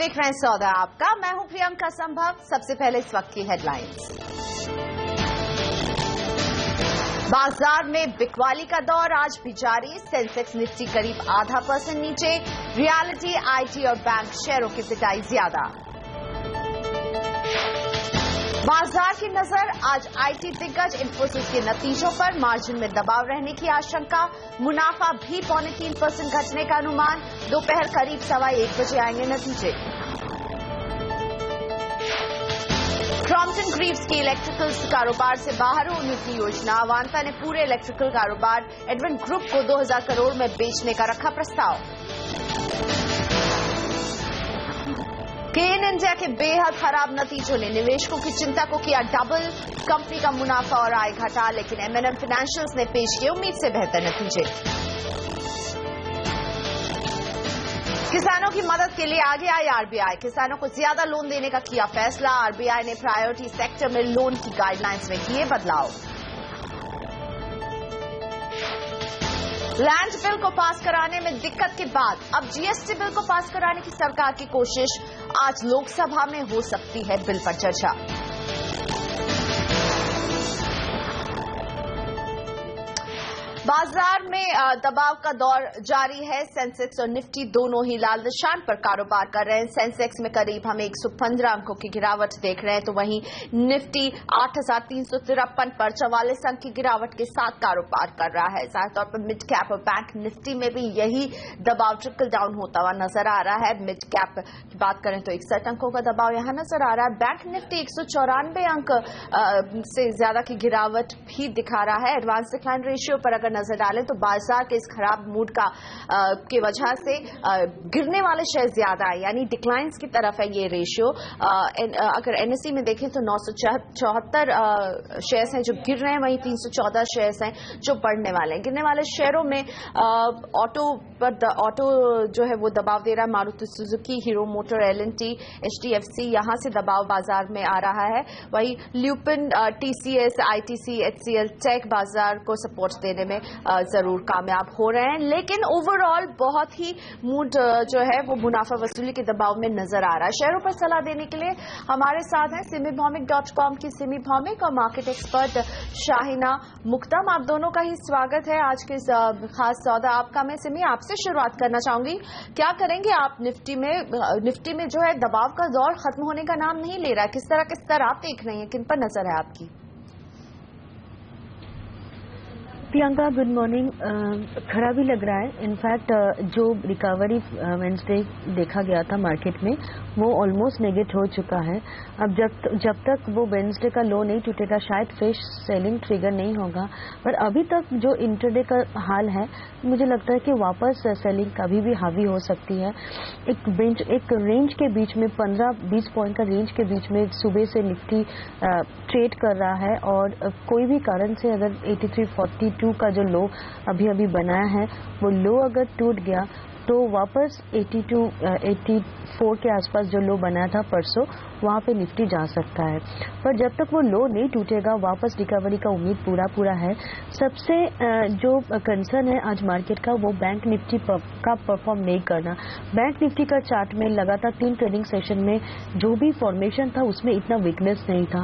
देख रहे हैं सौदा आपका। मैं हूं प्रियंका संभव। सबसे पहले इस वक्त की हेडलाइंस। बाजार में बिकवाली का दौर आज भी जारी। सेंसेक्स निफ्टी करीब 0.5% नीचे। रियलिटी, आईटी और बैंक शेयरों की पिटाई ज्यादा। बाजार की नजर आज आईटी दिग्गज इंफोसिस के नतीजों पर। मार्जिन में दबाव रहने की आशंका। मुनाफा भी 0.3% घटने का अनुमान। दोपहर करीब 1:15 बजे आएंगे नतीजे। क्रॉम्पटन ग्रीव्स की इलेक्ट्रिकल्स कारोबार से बाहर होने की योजना। अवांता ने पूरे इलेक्ट्रिकल कारोबार एडवेंट ग्रुप को 2000 करोड़ में बेचने का रखा प्रस्ताव। गेन इंडिया के बेहद खराब नतीजों ने निवेशकों की चिंता को किया डबल। कंपनी का मुनाफा और आय घटा, लेकिन एमएनएम फाइनेंशियल्स ने पेश किए उम्मीद से बेहतर नतीजे। किसानों की मदद के लिए आगे आई आरबीआई। किसानों को ज्यादा लोन देने का किया फैसला। आरबीआई ने प्रायोरिटी सेक्टर में लोन की गाइडलाइंस में किए बदलाव। लैंड बिल को पास कराने में दिक्कत के बाद अब जीएसटी बिल को पास कराने की सरकार की कोशिश। आज लोकसभा में हो सकती है बिल पर चर्चा। बाजार में दबाव का दौर जारी है। सेंसेक्स और निफ्टी दोनों ही लाल निशान पर कारोबार कर रहे हैं। सेंसेक्स में करीब हम 115 अंकों की गिरावट देख रहे हैं, तो वहीं निफ्टी 8,353 पर 44 अंक की गिरावट के साथ कारोबार कर रहा है। साथ तौर पर मिड कैप और बैंक निफ्टी में भी यही दबाव ट्रिकल डाउन होता हुआ नजर आ रहा है। मिड कैप की बात करें तो 61 अंकों का दबाव यहां नजर आ रहा है। बैंक निफ्टी 194 अंक से ज्यादा की गिरावट भी दिखा रहा है। एडवांस डिक्लाइन रेशियो पर अगर नजर डालें तो बाजार के इस खराब मूड का के वजह से गिरने वाले शेयर ज्यादा है, यानी डिक्लाइंस की तरफ है ये रेशियो। अगर एनएसई में देखें तो 974 शेयर्स हैं जो गिर रहे हैं, वहीं 314 शेयर्स हैं जो बढ़ने वाले हैं। गिरने वाले शेयरों में ऑटो जो है वो दबाव दे रहा है। Maruti Suzuki, Hero Motor, L and T, HDFC, यहां से दबाव बाजार में आ रहा है। वहीं Lupin, TCS, ITC, HCL, Tech बाजार को सपोर्ट देने में जरूर कामयाब हो रहे हैं, लेकिन ओवरऑल बहुत ही मूड जो है वो मुनाफा वसूली के दबाव में नजर आ रहा है। शेयरों पर सलाह देने के लिए हमारे साथ हैं सिमीभौमिक.com की सिमी भौमिक और मार्केट एक्सपर्ट शाहिना मुक्तम। आप दोनों का ही स्वागत है आज के खास सौदा आपका। मैं सिमी आपसे शुरुआत करना चाहूंगी, क्या करेंगे आप निफ्टी में जो है दबाव का दौर खत्म होने का नाम नहीं ले रहा है। किस तरह के स्तर आप देख रही हैं, किन पर नजर है आपकी? Priyanka, good morning. खराब ही लग रहा है। इनफैक्ट जो रिकवरी वेंसडे देखा गया था मार्केट में वो ऑलमोस्ट नेगेट हो चुका है। अब जब तक वो वेंसडे का लो नहीं टूटेगा शायद फ्रेश सेलिंग ट्रिगर नहीं होगा, पर अभी तक जो इंटरडे का हाल है मुझे लगता है कि वापस सेलिंग कभी भी हावी हो सकती है। एक रेंज के बीच में 15-20 पॉइंट का रेंज के बीच में सुबह से निफ्टी ट्रेड कर रहा है, और कोई भी कारण से अगर 8342 का जो लो अभी बनाया है वो लो अगर टूट गया तो वापस 84 के आसपास जो लो बनाया था परसों वहाँ पे निफ्टी जा सकता है। पर जब तक वो लो नहीं टूटेगा वापस रिकवरी का उम्मीद पूरा है। सबसे जो कंसर्न है आज मार्केट का वो बैंक निफ्टी का परफॉर्म नहीं करना। बैंक निफ्टी का चार्ट में लगातार 3 ट्रेडिंग सेशन में जो भी फॉर्मेशन था उसमें इतना वीकनेस नहीं था।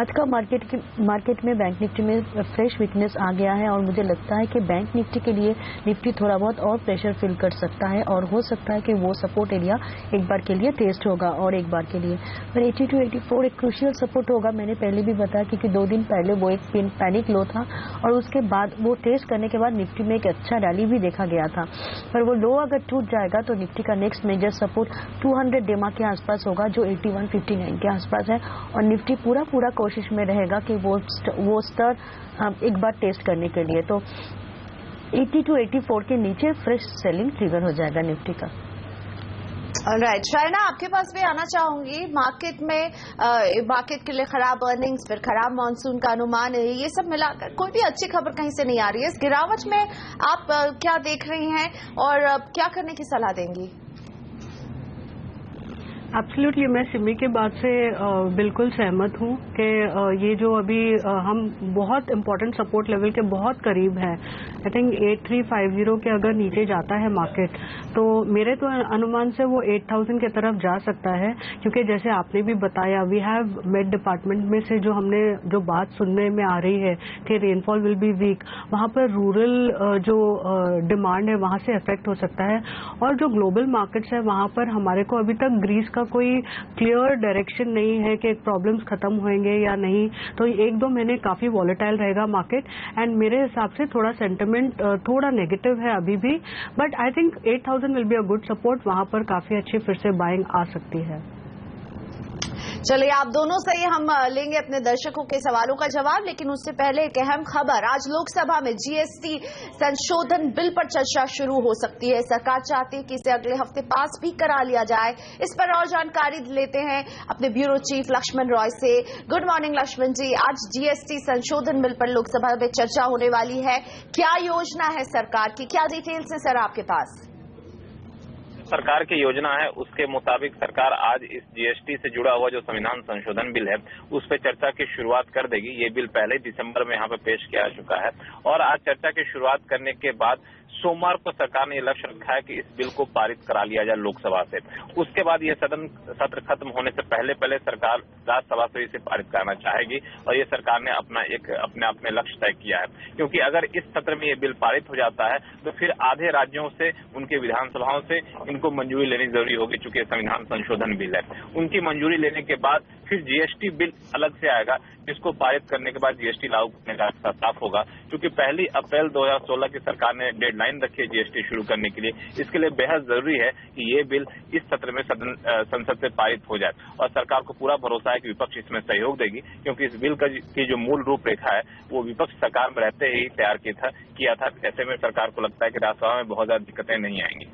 आज का मार्केट में बैंक निफ्टी में फ्रेश वीकनेस आ गया है, और मुझे लगता है कि बैंक निफ्टी के लिए निफ्टी थोड़ा बहुत और प्रेशर फील कर सकता है, और हो सकता है कि वो सपोर्ट एरिया एक बार के लिए टेस्ट होगा और एक बार के लिए। पर 82-84 एक क्रूशियल सपोर्ट होगा। मैंने पहले भी बताया क्योंकि 2 दिन पहले वो एक पैनिक लो था, और उसके बाद वो टेस्ट करने के बाद निफ्टी में एक अच्छा रैली भी देखा गया था। पर वो लो अगर टूट जाएगा तो निफ्टी का नेक्स्ट मेजर सपोर्ट 200 डेमा के आसपास होगा जो 8159 के आसपास है, और निफ्टी पूरा कोशिश में रहेगा कि वो स्तर एक बार टेस्ट करने के लिए। तो 82-84 के नीचे फ्रेश सेलिंग ट्रिगर हो जाएगा निफ्टी का। राइट, शायना आपके पास भी आना चाहूंगी। मार्केट के लिए खराब अर्निंग्स, फिर खराब मॉनसून का अनुमान, ये सब मिलाकर कोई भी अच्छी खबर कहीं से नहीं आ रही है। इस गिरावट में आप क्या देख रही हैं और क्या करने की सलाह देंगी? एब्सोल्युटली, मैं सिमी की बात से बिल्कुल सहमत हूँ कि ये जो अभी हम बहुत इम्पोर्टेंट सपोर्ट लेवल के बहुत करीब हैं। आई थिंक 8350 के अगर नीचे जाता है मार्केट तो मेरे तो अनुमान से वो 8000 की तरफ जा सकता है, क्योंकि जैसे आपने भी बताया वी हैव मेड डिपार्टमेंट में से जो हमने जो बात सुनने में आ रही है कि रेनफॉल विल बी वीक, वहाँ पर रूरल जो डिमांड है वहाँ से अफेक्ट हो सकता है। और जो ग्लोबल मार्केट्स है वहाँ पर हमारे को अभी तक ग्रीस का कोई क्लियर डायरेक्शन नहीं है कि प्रॉब्लम्स खत्म होंगे या नहीं, तो 1-2 महीने काफी वॉलेटाइल रहेगा मार्केट। एंड मेरे हिसाब से थोड़ा सेंटिमेंट थोड़ा नेगेटिव है अभी भी, but I think 8000 will be a good support, वहां पर काफी अच्छी फिर से बाइंग आ सकती है। चलिए, आप दोनों से ही हम लेंगे अपने दर्शकों के सवालों का जवाब, लेकिन उससे पहले एक अहम खबर। आज लोकसभा में जीएसटी संशोधन बिल पर चर्चा शुरू हो सकती है। सरकार चाहती है कि इसे अगले हफ्ते पास भी करा लिया जाए। इस पर और जानकारी लेते हैं अपने ब्यूरो चीफ लक्ष्मण रॉय से। गुड मॉर्निंग लक्ष्मण जी। आज जीएसटी संशोधन बिल पर लोकसभा में चर्चा होने वाली है, क्या योजना है सरकार की, क्या डिटेल्स है सर आपके पास? सरकार की योजना है उसके मुताबिक सरकार आज इस जीएसटी से जुड़ा हुआ जो संविधान संशोधन बिल है उस पर चर्चा की शुरुआत कर देगी। ये बिल पहले दिसंबर में यहाँ पे पेश किया जा चुका है और आज चर्चा की शुरुआत करने के बाद सोमवार को सरकार ने लक्ष्य रखा है कि इस बिल को पारित करा लिया जाए लोकसभा से। उसके बाद ये सत्र खत्म होने से पहले सरकार राज्यसभा से इसे पारित कराना चाहेगी और ये सरकार ने अपने आप में लक्ष्य तय किया है, क्योंकि अगर इस सत्र में ये बिल पारित हो जाता है तो फिर आधे राज्यों से उनके विधानसभाओं से इनको मंजूरी लेनी जरूरी होगी, चूंकि संविधान संशोधन बिल है। उनकी मंजूरी लेने के बाद फिर जीएसटी बिल अलग से आएगा, जिसको पारित करने के बाद जीएसटी लागू करने का रास्ता साफ होगा, क्योंकि 1 अप्रैल 2016 की सरकार ने डेडलाइन रखी है जीएसटी शुरू करने के लिए। इसके लिए बेहद जरूरी है कि ये बिल इस सत्र में संसद से पारित हो जाए और सरकार को पूरा भरोसा है कि विपक्ष इसमें सहयोग देगी, क्योंकि इस बिल की जो मूल रूपरेखा है वो विपक्ष सरकार में रहते ही तैयार किया था। ऐसे में सरकार को लगता है कि राज्यसभा में बहुत ज्यादा दिक्कतें नहीं आएंगी।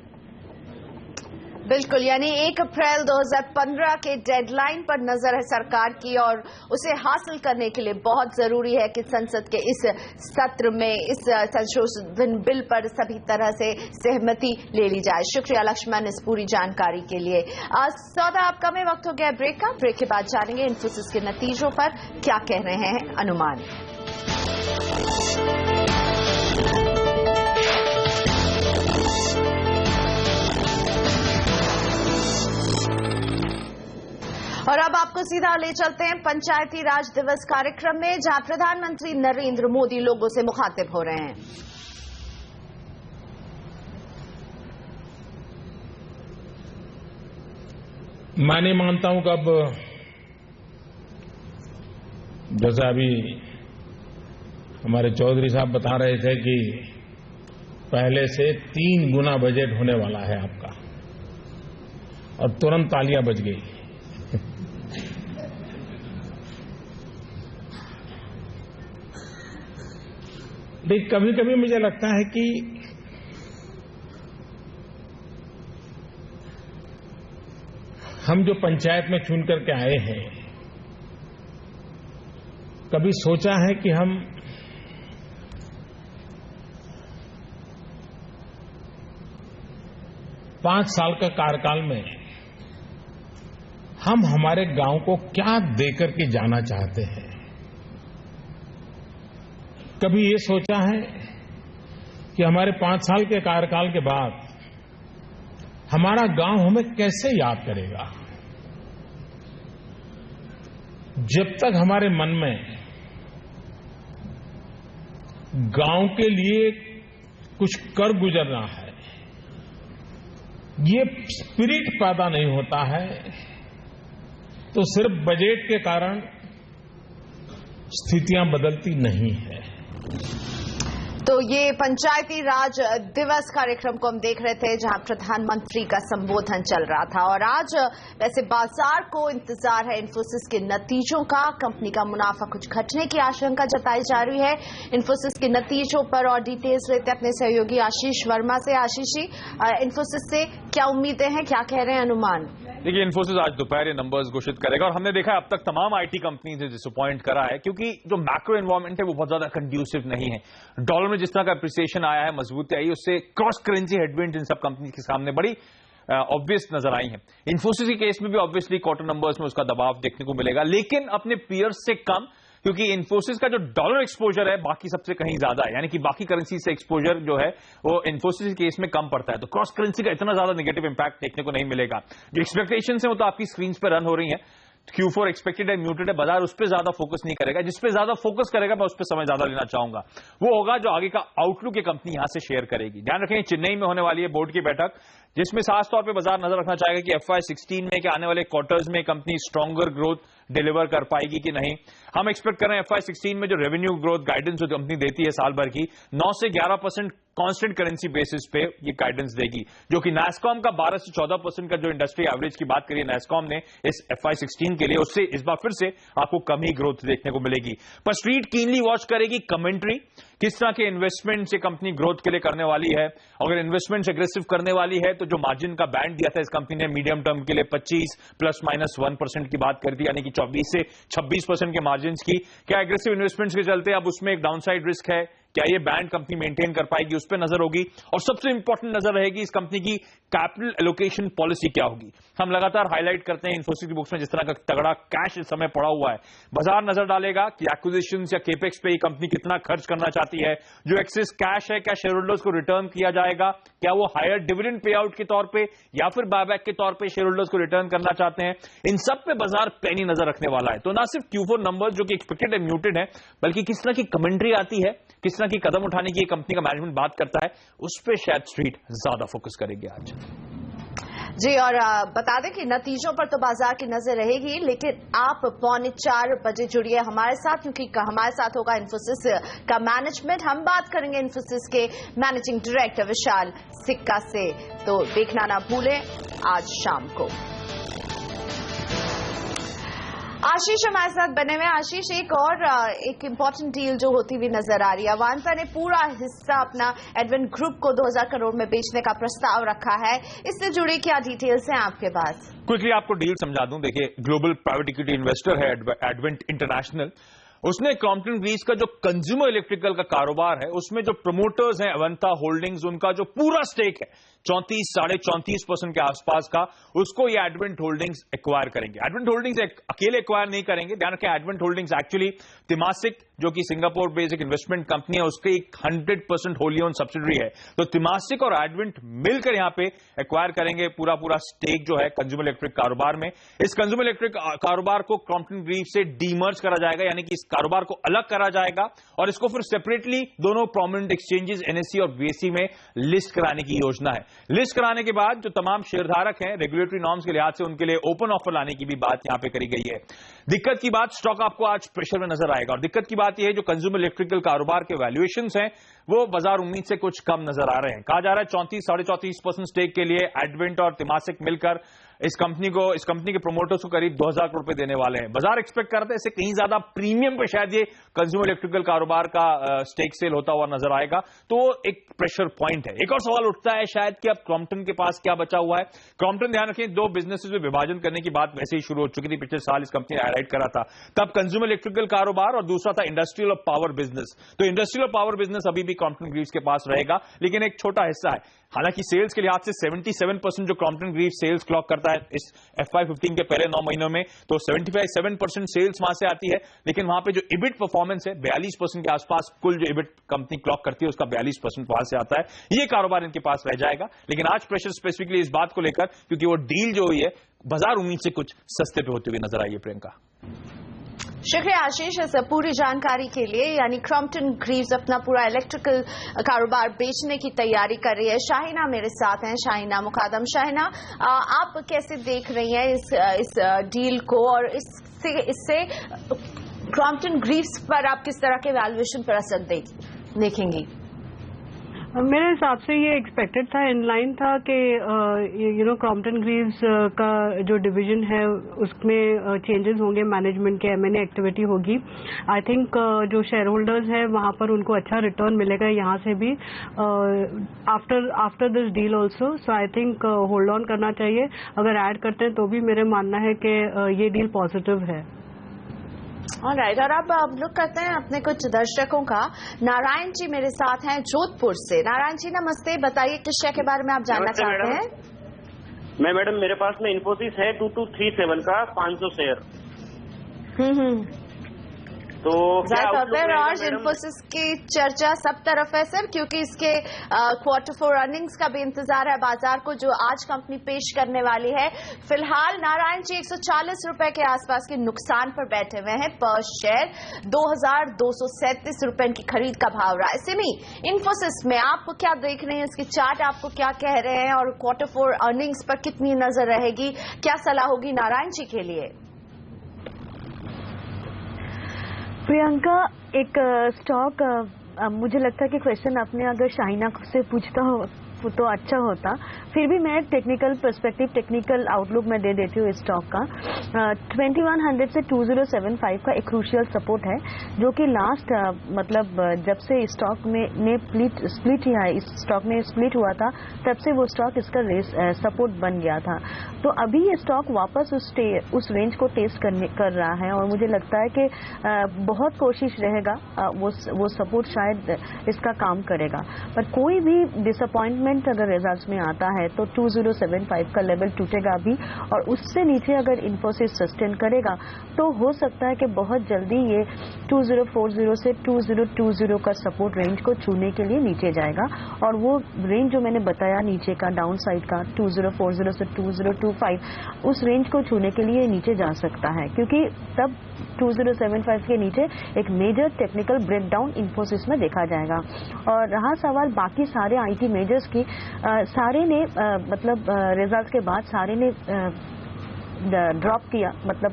बिल्कुल, यानी 1 अप्रैल 2015 के डेडलाइन पर नजर है सरकार की और उसे हासिल करने के लिए बहुत जरूरी है कि संसद के इस सत्र में इस संशोधन बिल पर सभी तरह से सहमति ले ली जाए। शुक्रिया लक्ष्मण इस पूरी जानकारी के लिए। सौदा आपका में वक्त हो गया ब्रेक का। ब्रेक के बाद जानेंगे इन्फोसिस के नतीजों पर क्या कह रहे हैं अनुमान। और अब आपको सीधा ले चलते हैं पंचायती राज दिवस कार्यक्रम में, जहां प्रधानमंत्री नरेंद्र मोदी लोगों से मुखातिब हो रहे हैं। मैं नहीं मानता हूं कि अब जैसे अभी हमारे चौधरी साहब बता रहे थे कि पहले से 3 गुना बजट होने वाला है आपका, और तुरंत तालियां बज गई। लेकिन कभी कभी मुझे लगता है कि हम जो पंचायत में चुन करके आए हैं, कभी सोचा है कि हम पांच साल का कार्यकाल में हम हमारे गांव को क्या देकर के जाना चाहते हैं? कभी ये सोचा है कि हमारे 5 साल के कार्यकाल के बाद हमारा गांव हमें कैसे याद करेगा? जब तक हमारे मन में गांव के लिए कुछ कर गुजरना है, ये स्पिरिट पैदा नहीं होता है, तो सिर्फ बजट के कारण स्थितियां बदलती नहीं है। तो ये पंचायती राज दिवस कार्यक्रम को हम देख रहे थे, जहां प्रधानमंत्री का संबोधन चल रहा था। और आज वैसे बाजार को इंतजार है इन्फोसिस के नतीजों का। कंपनी का मुनाफा कुछ घटने की आशंका जताई जा रही है। इन्फोसिस के नतीजों पर और डिटेल्स लेते अपने सहयोगी आशीष वर्मा से। आशीष जी, इन्फोसिस से क्या उम्मीदें हैं, क्या कह रहे हैं अनुमान? देखिए, इन्फोसिस आज दोपहर ये नंबर्स घोषित करेगा और हमने देखा अब तक तमाम आईटी कंपनी ने डिसअपॉइंट करा है, क्योंकि जो मैक्रो एनवायरमेंट है वो बहुत ज्यादा कंड्यूसिव नहीं है। डॉलर में जिस तरह का अप्रिसिएशन आया है, मजबूती आई, उससे क्रॉस करेंसी हेडविंड इन सब कंपनी के सामने बड़ी ऑब्वियस नजर आई हैं। इन्फोसिस के केस में भी ऑब्वियसली क्वार्टर नंबर्स में उसका दबाव देखने को मिलेगा, लेकिन अपने पीयर्स से कम, क्योंकि इन्फोसिस का जो डॉलर एक्सपोजर है बाकी सबसे कहीं ज्यादा है, यानी कि बाकी करेंसी से एक्सपोजर जो है वो इन्फोसिस के केस में कम पड़ता है, तो क्रॉस करेंसी का इतना ज्यादा नेगेटिव इंपैक्ट देखने को नहीं मिलेगा। जो एक्सपेक्टेशन है वो तो आपकी स्क्रीन पर रन हो रही है। Q4 एक्सपेक्टेड है, म्यूटेड है, बाजार उस पर ज्यादा फोकस नहीं करेगा। जिस पे ज्यादा फोकस करेगा मैं उस पर समय ज्यादा लेना चाहूंगा, वो होगा जो आगे का आउटलुक ये कंपनी यहां से शेयर करेगी। ध्यान रखें चेन्नई में होने वाली है बोर्ड की बैठक, जिसमें खास तौर पे बाजार नजर रखना चाहेगा कि FY16 में क्या आने वाले क्वार्टर्स में कंपनी स्ट्रॉन्गर ग्रोथ डिलीवर कर पाएगी कि नहीं। हम एक्सपेक्ट कर रहे हैं FY16 में जो रेवेन्यू ग्रोथ गाइडेंस जो कंपनी देती है साल भर की 9 से 11% कांस्टेंट करेंसी बेसिस पे ये गाइडेंस देगी, जो कि नैस्कॉम का 12 से 14% का जो इंडस्ट्री एवरेज की बात करिए नैस्कॉम ने इस FY16 के लिए, उससे इस बार फिर से आपको कम ही ग्रोथ देखने को मिलेगी। पर स्ट्रीट कीनली वॉच करेगी कमेंट्री, किस तरह के इन्वेस्टमेंट से कंपनी ग्रोथ के लिए करने वाली है। अगर इन्वेस्टमेंट एग्रेसिव करने वाली है तो जो मार्जिन का बैंड दिया था इस कंपनी ने मीडियम टर्म के लिए 25 ±1% की बात कर दी, यानी कि 24 से 26% के मार्जिन की। क्या एग्रेसिव इन्वेस्टमेंट्स के चलते अब उसमें एक डाउनसाइड रिस्क है, क्या ये बैंड कंपनी मेंटेन कर पाएगी, उस पर नजर होगी। और सबसे इंपॉर्टेंट नजर रहेगी इस कंपनी की कैपिटल एलोकेशन पॉलिसी क्या होगी। हम लगातार हाईलाइट करते हैं इन्फोसिस की बुक्स में जिस तरह का तगड़ा कैश इस समय पड़ा हुआ है, बाजार नजर डालेगा कि एक्विजिशंस या केपेक्स पे ये कंपनी कितना खर्च करना चाहती है। जो एक्सेस कैश है क्या शेयर होल्डर्स को रिटर्न किया जाएगा, क्या वो हायर डिविडेंड पे आउट के तौर पे या फिर बायबैक के तौर पे शेयर होल्डर्स को रिटर्न करना चाहते हैं। इन सब पे बाजार पैनी नजर रखने वाला है। तो ना सिर्फ Q4 नंबर्स जो कि एक्सपेक्टेड है म्यूटेड है, बल्कि किस तरह की कमेंट्री आती है, किस तरह की कदम उठाने की कंपनी का मैनेजमेंट बात करता है, उस पर शायद स्ट्रीट ज्यादा फोकस करेगी आज। जी, और बता दें कि नतीजों पर तो बाजार की नजर रहेगी, लेकिन आप 3:45 बजे जुड़िए हमारे साथ, क्योंकि हमारे साथ होगा इन्फोसिस का मैनेजमेंट। हम बात करेंगे इन्फोसिस के मैनेजिंग डायरेक्टर विशाल सिक्का से, तो देखना ना भूलें आज शाम को। आशीष हमारे साथ बने हुए। आशीष, एक इम्पोर्टेंट डील जो होती हुई नजर आ रही है, अवांता ने पूरा हिस्सा अपना एडवेंट ग्रुप को 2000 करोड़ में बेचने का प्रस्ताव रखा है, इससे जुड़ी क्या डिटेल्स हैं आपके पास? क्विकली आपको डील समझा दूं। देखिए, ग्लोबल प्राइवेट इक्विटी इन्वेस्टर है एडवेंट इंटरनेशनल, उसने क्रॉम्पटन ग्रीव्स का जो कंज्यूमर इलेक्ट्रिकल का कारोबार है उसमें जो प्रमोटर्स हैं अवंता होल्डिंग्स, उनका जो पूरा स्टेक है 34-34.5% के आसपास का, उसको ये एडवेंट होल्डिंग्स एक्वायर करेंगे। एडवेंट होल्डिंग्स अकेले एक्वायर नहीं करेंगे, ध्यान रखें एडवेंट होल्डिंग्स एक्चुअली तिमासिक जो कि सिंगापुर बेस्ड इन्वेस्टमेंट कंपनी है उसके 100% होली ओन सब्सिडरी है। तो तिमासिक और एडवेंट मिलकर यहां पे एक्वायर करेंगे पूरा स्टेक जो है कंज्यूमर इलेक्ट्रिक कारोबार में। इस कंज्यूमर इलेक्ट्रिक कारोबार को क्रॉम्पटन ग्रीव्स से डीमर्ज करा जाएगा, यानी कि इस कारोबार को अलग करा जाएगा और इसको फिर सेपरेटली दोनों प्रोमिनेंट एक्सचेंजेस NSE और BSE में लिस्ट कराने की योजना है। लिस्ट कराने के बाद जो तमाम शेयरधारक हैं रेगुलेटरी नॉर्म्स के लिहाज से उनके लिए ओपन ऑफर लाने की भी बात यहां पे करी गई है। दिक्कत की बात, स्टॉक आपको आज प्रेशर में नजर आएगा, और दिक्कत की बात यह है जो कंज्यूमर इलेक्ट्रिकल कारोबार के वैल्यूएशंस हैं वो बाजार उम्मीद से कुछ कम नजर आ रहे हैं। कहा जा रहा है 34-34.5% स्टेक के लिए एडवेंट और तिमासिक मिलकर इस कंपनी के प्रोमोटर्स को करीब 2000 करोड़ रुपए देने वाले हैं। बाजार एक्सपेक्ट करते हैं इससे कहीं ज्यादा प्रीमियम पे शायद ये कंज्यूमर इलेक्ट्रिकल कारोबार का स्टेक सेल होता हुआ नजर आएगा, तो एक प्रेशर पॉइंट है। एक और सवाल उठता है शायद कि अब क्रॉम्पटन के पास क्या बचा हुआ है। क्रॉम्पटन, ध्यान रखें, 2 बिजनेसेस में विभाजन करने की बात वैसे ही शुरू हो चुकी थी, पिछले साल इस कंपनी ने हाईलाइट करा था। तब कंज्यूमर इलेक्ट्रिकल कारोबार और दूसरा था इंडस्ट्रियल और पावर बिजनेस। तो इंडस्ट्रियल और पावर बिजनेस अभी भी क्रॉम्पटन ग्रीव्स के पास रहेगा, लेकिन एक छोटा हिस्सा है। हालांकि सेल्स के लिहाज से 77% जो क्रॉम्पटन ग्रीव्स सेल्स क्लॉक करता है इस FY15 के पहले 9 महीनों में, तो 75% सेल्स वहां से आती है, लेकिन वहां पे जो इबिट परफॉर्मेंस है 42% के आसपास, कुल जो इबिट कंपनी क्लॉक करती है उसका 42% वहां से आता है। ये कारोबार इनके पास रह जाएगा, लेकिन आज प्रेशर स्पेसिफिकली इस बात को लेकर क्योंकि वो डील जो हुई है बाजार उम्मीद से कुछ सस्ते पे होती हुई नजर आई है। प्रियंका, शुक्रिया आशीष इस पूरी जानकारी के लिए। यानी क्रॉम्पटन ग्रीव्स अपना पूरा इलेक्ट्रिकल कारोबार बेचने की तैयारी कर रही है। शाहिना मेरे साथ हैं, शाहिना मुकादम। शाहिना, आप कैसे देख रही हैं इस डील को, और इससे क्रॉम्पटन ग्रीव्स पर आप किस तरह के वैल्यूएशन पर असर देखेंगी? मेरे हिसाब से ये एक्सपेक्टेड था, इनलाइन था कि क्रॉम्पटन ग्रीव्स का जो डिवीजन है उसमें चेंजेस होंगे, मैनेजमेंट के M&A एक्टिविटी होगी। आई थिंक जो शेयर होल्डर्स हैं वहाँ पर उनको अच्छा रिटर्न मिलेगा यहाँ से भी after this deal also. So I think hold on करना चाहिए। अगर ऐड करते हैं तो भी मेरे मानना है कि ये डील पॉजिटिव है। ऑलराइट, और अब लुक करते हैं अपने कुछ दर्शकों का। नारायण जी मेरे साथ हैं जोधपुर से। नारायण जी नमस्ते, बताइए किस शेयर के बारे में आप जानना चाहते हैं? मैडम मेरे पास में इन्फोसिस है 2237 का 500 शेयर। तो आज इन्फोसिस की चर्चा सब तरफ है सर, क्योंकि इसके क्वार्टर 4 अर्निंग्स का भी इंतजार है बाजार को, जो आज कंपनी पेश करने वाली है। फिलहाल नारायण जी 140 रुपए के आसपास के नुकसान पर बैठे हुए हैं। पर शेयर 2237 रुपए की खरीद का भाव रहा है। सिमी, इन्फोसिस में आप क्या देख रहे हैं, इसके चार्ट आपको क्या कह रहे हैं, और क्वार्टर 4 अर्निंग्स पर कितनी नजर रहेगी, क्या सलाह होगी नारायण जी के लिए? प्रियंका, एक स्टॉक, मुझे लगता है कि क्वेश्चन आपने अगर शाइना से पूछता हो तो अच्छा होता। फिर भी मैं टेक्निकल पर्सपेक्टिव, टेक्निकल आउटलुक में दे देती हूँ इस स्टॉक का। 2100 से 2075 का एक क्रूशियल सपोर्ट है, जो कि लास्ट मतलब जब से स्टॉक में स्प्लिट हुआ है, इस स्टॉक में स्प्लिट हुआ था, तब से वो स्टॉक इसका सपोर्ट बन गया था। तो अभी ये स्टॉक वापस उस रेंज को टेस्ट कर रहा है, और मुझे लगता है कि बहुत कोशिश रहेगा वो सपोर्ट शायद इसका काम करेगा। पर कोई भी डिसअपॉइंटमेंट अगर रिजल्ट्स में आता है तो 2075 का लेवल टूटेगा भी, और उससे नीचे अगर इन्फोसिस सस्टेन करेगा तो हो सकता है कि बहुत जल्दी ये 2040 से 2020 का सपोर्ट रेंज को छूने के लिए नीचे जाएगा। और वो रेंज जो मैंने बताया नीचे का डाउन साइड का 2040 से 2025, उस रेंज को छूने के लिए नीचे जा सकता है, क्योंकि तब 2075 के नीचे एक मेजर टेक्निकल ब्रेकडाउन इन्फोसिस में देखा जाएगा। और रहा सवाल बाकी सारे आईटी मेजर्स की, सारे ने मतलब रिजल्ट के बाद सारे ने ड्रॉप किया, मतलब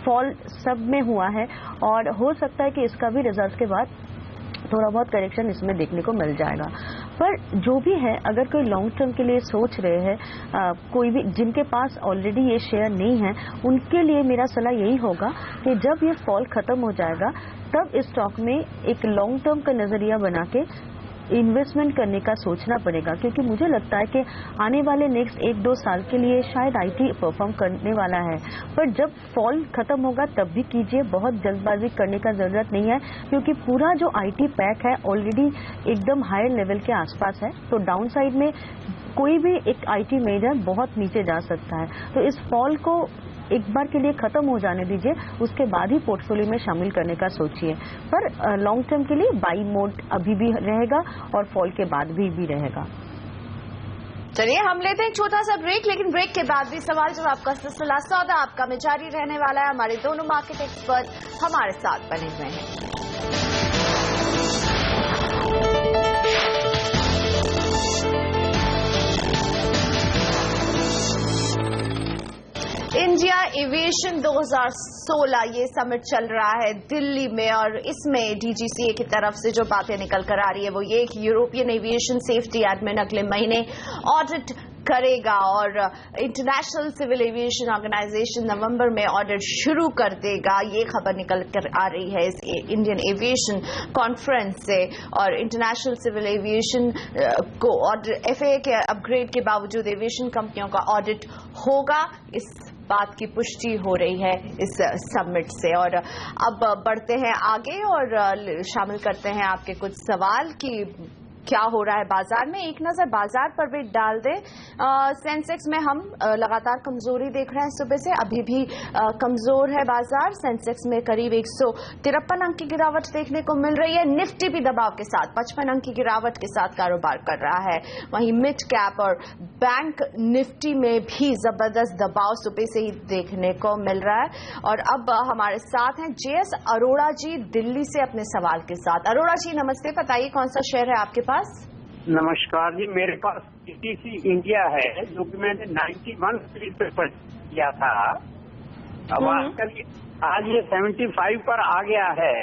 फॉल सब में हुआ है, और हो सकता है कि इसका भी रिजल्ट के बाद थोड़ा बहुत करेक्शन इसमें देखने को मिल जाएगा। पर जो भी है, अगर कोई लॉन्ग टर्म के लिए सोच रहे हैं, कोई भी जिनके पास ऑलरेडी ये शेयर नहीं है, उनके लिए मेरा सलाह यही होगा कि जब ये फॉल खत्म हो जाएगा तब इस स्टॉक में एक लॉन्ग टर्म का नजरिया बना के इन्वेस्टमेंट करने का सोचना पड़ेगा, क्योंकि मुझे लगता है कि आने वाले नेक्स्ट 1-2 साल के लिए शायद आईटी परफॉर्म करने वाला है। पर जब फॉल खत्म होगा तब भी कीजिए, बहुत जल्दबाजी करने का जरूरत नहीं है, क्योंकि पूरा जो आईटी पैक है ऑलरेडी एकदम हायर लेवल के आसपास है। तो डाउन साइड में कोई भी एक आईटी मेजर बहुत नीचे जा सकता है। तो इस फॉल को एक बार के लिए खत्म हो जाने दीजिए, उसके बाद ही पोर्टफोलियो में शामिल करने का सोचिए। पर लॉन्ग टर्म के लिए बाई मोड अभी भी रहेगा और फॉल के बाद भी रहेगा। चलिए हम लेते हैं एक छोटा सा ब्रेक, लेकिन ब्रेक के बाद भी सवाल जवाब का सिलसिला सौदा आपका में जारी रहने वाला है। हमारे दोनों मार्केट एक्सपर्ट हमारे साथ बने हुए हैं। इंडिया एविएशन 2016 ये समिट चल रहा है दिल्ली में, और इसमें डीजीसीए की तरफ से जो बातें निकल कर आ रही है वो ये कि यूरोपियन एविएशन सेफ्टी एडमिन अगले महीने ऑडिट करेगा, और इंटरनेशनल सिविल एविएशन ऑर्गेनाइजेशन नवंबर में ऑडिट शुरू कर देगा। ये खबर निकल कर आ रही है इस इंडियन एविएशन कॉन्फ्रेंस से। और इंटरनेशनल सिविल एविएशन को एफएए के अपग्रेड के बावजूद एविएशन कंपनियों का ऑडिट होगा, इस बात की पुष्टि हो रही है इस समिट से। और अब बढ़ते हैं आगे और शामिल करते हैं आपके कुछ सवाल कि क्या हो रहा है बाजार में। एक नजर बाजार पर भी डाल दें। सेंसेक्स में हम लगातार कमजोरी देख रहे हैं सुबह से, अभी भी कमजोर है बाजार। सेंसेक्स में करीब 153 अंक की गिरावट देखने को मिल रही है। निफ्टी भी दबाव के साथ 55 अंक की गिरावट के साथ कारोबार कर रहा है। वहीं मिड कैप और बैंक निफ्टी में भी जबरदस्त दबाव सुबह से ही देखने को मिल रहा है। और अब हमारे साथ हैं जेएस अरोड़ा जी दिल्ली से अपने सवाल के साथ। अरोड़ा जी नमस्ते, बताइए कौन सा शेयर है आपके पास? नमस्कार जी, मेरे पास पीटीसी इंडिया है जो कि मैंने 91 पे परचेज किया था। अब आजकल आज ये 75 पर आ गया है,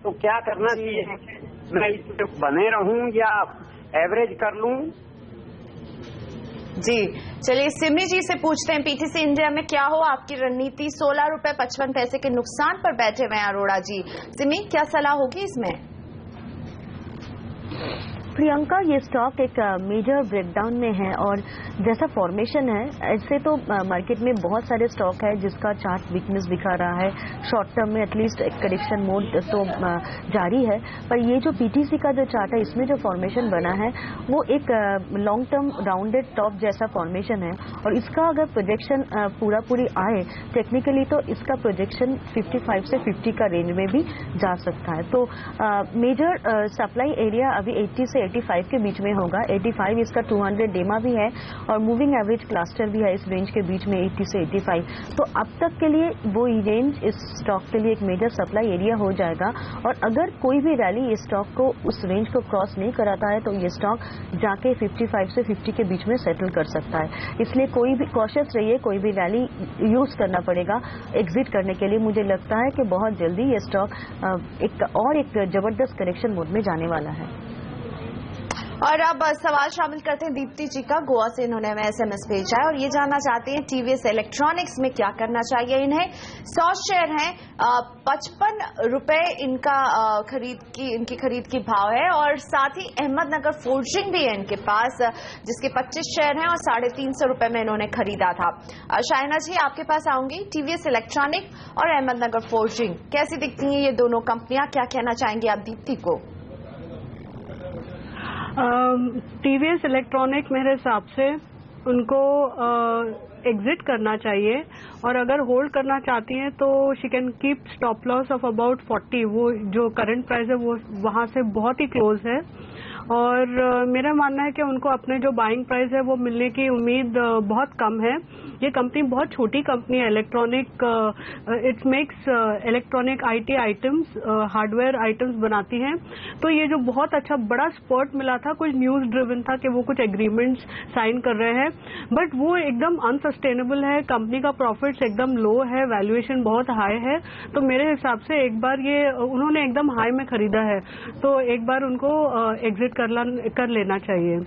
तो क्या करना चाहिए? मैं इसमें बने रहूं या एवरेज कर लूं? जी चलिए सिमी जी से पूछते हैं, पीटीसी इंडिया में क्या हो आपकी रणनीति? 16 रुपए 55 पैसे के नुकसान पर बैठे हुए हैं अरोड़ा जी। सिमी, क्या सलाह होगी इसमें? प्रियंका, ये स्टॉक एक मेजर ब्रेकडाउन में है और जैसा फॉर्मेशन है ऐसे तो मार्केट में बहुत सारे स्टॉक है जिसका चार्ट वीकनेस दिखा रहा है। शॉर्ट टर्म में एटलीस्ट एक करेक्शन मोड तो जारी है, पर ये जो पीटीसी का जो चार्ट है इसमें जो फॉर्मेशन बना है वो एक लॉन्ग टर्म राउंडेड टॉप जैसा फॉर्मेशन है और इसका अगर प्रोजेक्शन पूरी आए टेक्निकली तो इसका प्रोजेक्शन 55 से 50 का रेंज में भी जा सकता है। तो मेजर सप्लाई एरिया अभी 80 से 85 के बीच में होगा। 85 इसका 200 डेमा भी है और मूविंग एवरेज क्लस्टर भी है इस रेंज के बीच में 80 से 85। तो अब तक के लिए वो रेंज इस स्टॉक के लिए एक मेजर सप्लाई एरिया हो जाएगा और अगर कोई भी रैली इस स्टॉक को उस रेंज को क्रॉस नहीं कराता है तो ये स्टॉक जाके 55 से 50 के बीच में सेटल कर सकता है। इसलिए कोई भी कॉशियस रहिए, कोई भी रैली यूज करना पड़ेगा एग्जिट करने के लिए। मुझे लगता है कि बहुत जल्दी ये स्टॉक एक जबरदस्त करेक्शन मोड में जाने वाला है। और अब सवाल शामिल करते हैं दीप्ति जी का। गोवा से इन्होंने हमें एसएमएस भेजा है और ये जानना चाहते हैं टीवीएस इलेक्ट्रॉनिक्स में क्या करना चाहिए इन्हें। 100 शेयर हैं, 55 रुपए इनका इनकी खरीद की भाव है और साथ ही अहमदनगर फोर्जिंग भी है इनके पास जिसके 25 शेयर हैं और 350 रुपए में इन्होंने खरीदा था। शाइना जी, आपके पास आऊंगी। टीवीएस इलेक्ट्रॉनिक और अहमदनगर फोर्जिंग कैसी दिखती हैं ये दोनों कंपनियां, क्या कहना चाहेंगे आप दीप्ति को? टीवीएस इलेक्ट्रॉनिक मेरे हिसाब से उनको एग्जिट करना चाहिए और अगर होल्ड करना चाहती हैं तो she can keep stop loss of about 40। वो जो करंट प्राइस है वो वहां से बहुत ही क्लोज है और मेरा मानना है कि उनको अपने जो बाइंग प्राइस है वो मिलने की उम्मीद बहुत कम है। ये कंपनी बहुत छोटी कंपनी है, electronic it's makes electronic IT items, hardware items बनाती हैं। तो ये जो बहुत अच्छा बड़ा स्पॉट मिला था, कुछ न्यूज ड्रिवन था कि वो कुछ एग्रीमेंट्स साइन कर रहे हैं, बट वो एकदम अनसस्टेनेबल है। कंपनी का प्रॉफिट्स एकदम लो है, वैल्यूएशन बहुत हाई है। तो मेरे हिसाब से एक बार ये उन्होंने एकदम हाई में खरीदा है तो एक बार उनको एग्जिट कर लेना चाहिए।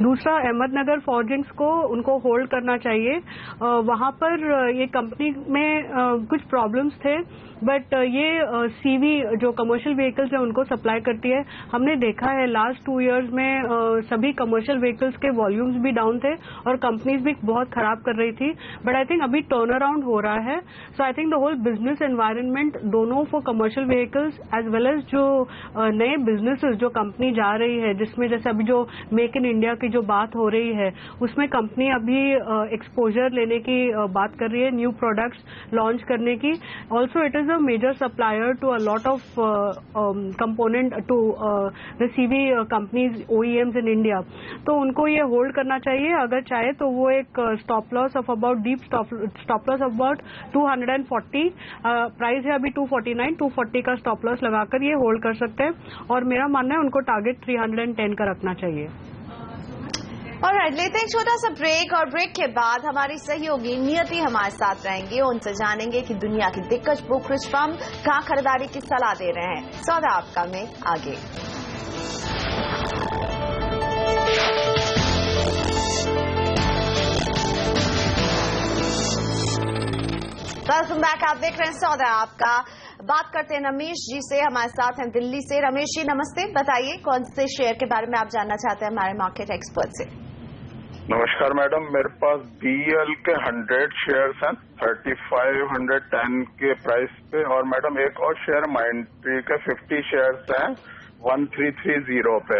दूसरा, अहमदनगर फॉर्जिंग्स को उनको होल्ड करना चाहिए। वहां पर ये कंपनी में कुछ प्रॉब्लम्स थे बट ये सीवी जो कमर्शियल व्हीकल्स है उनको सप्लाई करती है। हमने देखा है लास्ट 2 इयर्स में सभी कमर्शियल व्हीकल्स के वॉल्यूम्स भी डाउन थे और कंपनीज भी बहुत खराब कर रही थी, बट आई थिंक अभी टर्न अराउंड हो रहा है। So I think the whole business environment दोनों for commercial vehicles as well as जो नए बिजनेसेस जो कंपनी जा रही है, जिसमें जैसे अभी जो मेक इन इंडिया की जो बात हो रही है उसमें कंपनी अभी एक्सपोजर लेने की बात कर रही है, न्यू प्रोडक्ट्स लॉन्च करने की। Also it is a major supplier to a lot of component to the CV companies, OEMs in India. तो उनको ये होल्ड करना चाहिए। अगर चाहे तो वो एक stop loss of about deep stop loss of about 240 price है अभी 249, 240 का स्टॉप लॉस लगाकर ये होल्ड कर सकते हैं और मेरा मानना है उनको टारगेट 310 का रखना चाहिए। ऑलराइट, लेते हैं एक छोटा सा ब्रेक और ब्रेक के बाद हमारी सहयोगी नियति हमारे साथ रहेंगे। उनसे जानेंगे कि दुनिया की दिग्गज ब्रोकरेज फर्म कहां खरीदारी की सलाह दे रहे हैं। सौदा आपका में आगे। वेलकम बैक, आप देख रहे हैं सौदा आपका। बात करते हैं रमेश जी से, हमारे साथ हैं दिल्ली से। रमेश जी नमस्ते, बताइए कौन से शेयर के बारे में आप जानना चाहते हैं हमारे मार्केट एक्सपर्ट से। नमस्कार मैडम, मेरे पास BEL के 100 शेयर्स हैं 3510 के प्राइस पे और मैडम एक और शेयर माइंडट्री के 50 शेयर्स हैं 1330 पे।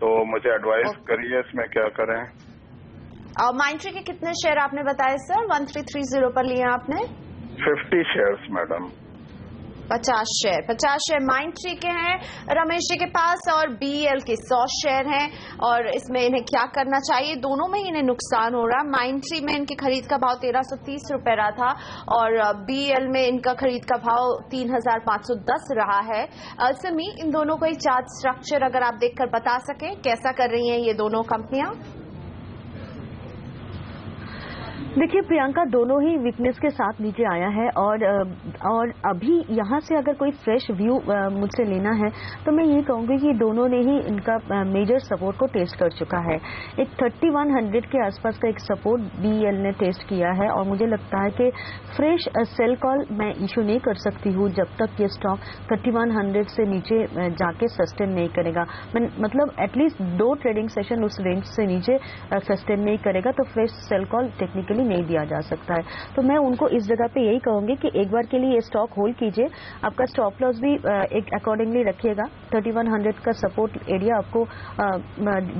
तो मुझे एडवाइस करिए इसमें क्या करें। माइंडट्री के कितने शेयर आपने बताए सर? 1330 पर लिए आपने 50 शेयर्स मैडम। 50 शेयर माइंडट्री के हैं रमेश जी के पास और BEL के 100 शेयर हैं और इसमें इन्हें क्या करना चाहिए? दोनों में ही इन्हें नुकसान हो रहा है। माइंडट्री में इनकी खरीद का भाव 1330 रुपए रहा था और BEL में इनका खरीद का भाव 3510 रहा है। समी, इन दोनों का ही चार्ट स्ट्रक्चर अगर आप देखकर बता सकें कैसा कर रही हैं ये दोनों कंपनियां? देखिए प्रियंका, दोनों ही वीकनेस के साथ नीचे आया है और अभी यहाँ से अगर कोई फ्रेश व्यू मुझसे लेना है तो मैं ये कहूँगी कि दोनों ने ही इनका मेजर सपोर्ट को टेस्ट कर चुका है। एक 3100 के आसपास का एक सपोर्ट बीएल ने टेस्ट किया है और मुझे लगता है कि फ्रेश सेल कॉल मैं इशू नहीं कर सकती हूँ जब तक ये स्टॉक 3100 से नीचे जाके सस्टेन नहीं करेगा। मतलब एटलीस्ट 2 ट्रेडिंग सेशन उस रेंज से नीचे सस्टेन नहीं करेगा तो फ्रेश सेल कॉल टेक्निकली नहीं दिया जा सकता है। तो मैं उनको इस जगह पे यही कहूंगी कि एक बार के लिए ये स्टॉक होल्ड कीजिए, आपका स्टॉप लॉस भी एक अकॉर्डिंगली रखिएगा। 3100 का सपोर्ट एरिया आपको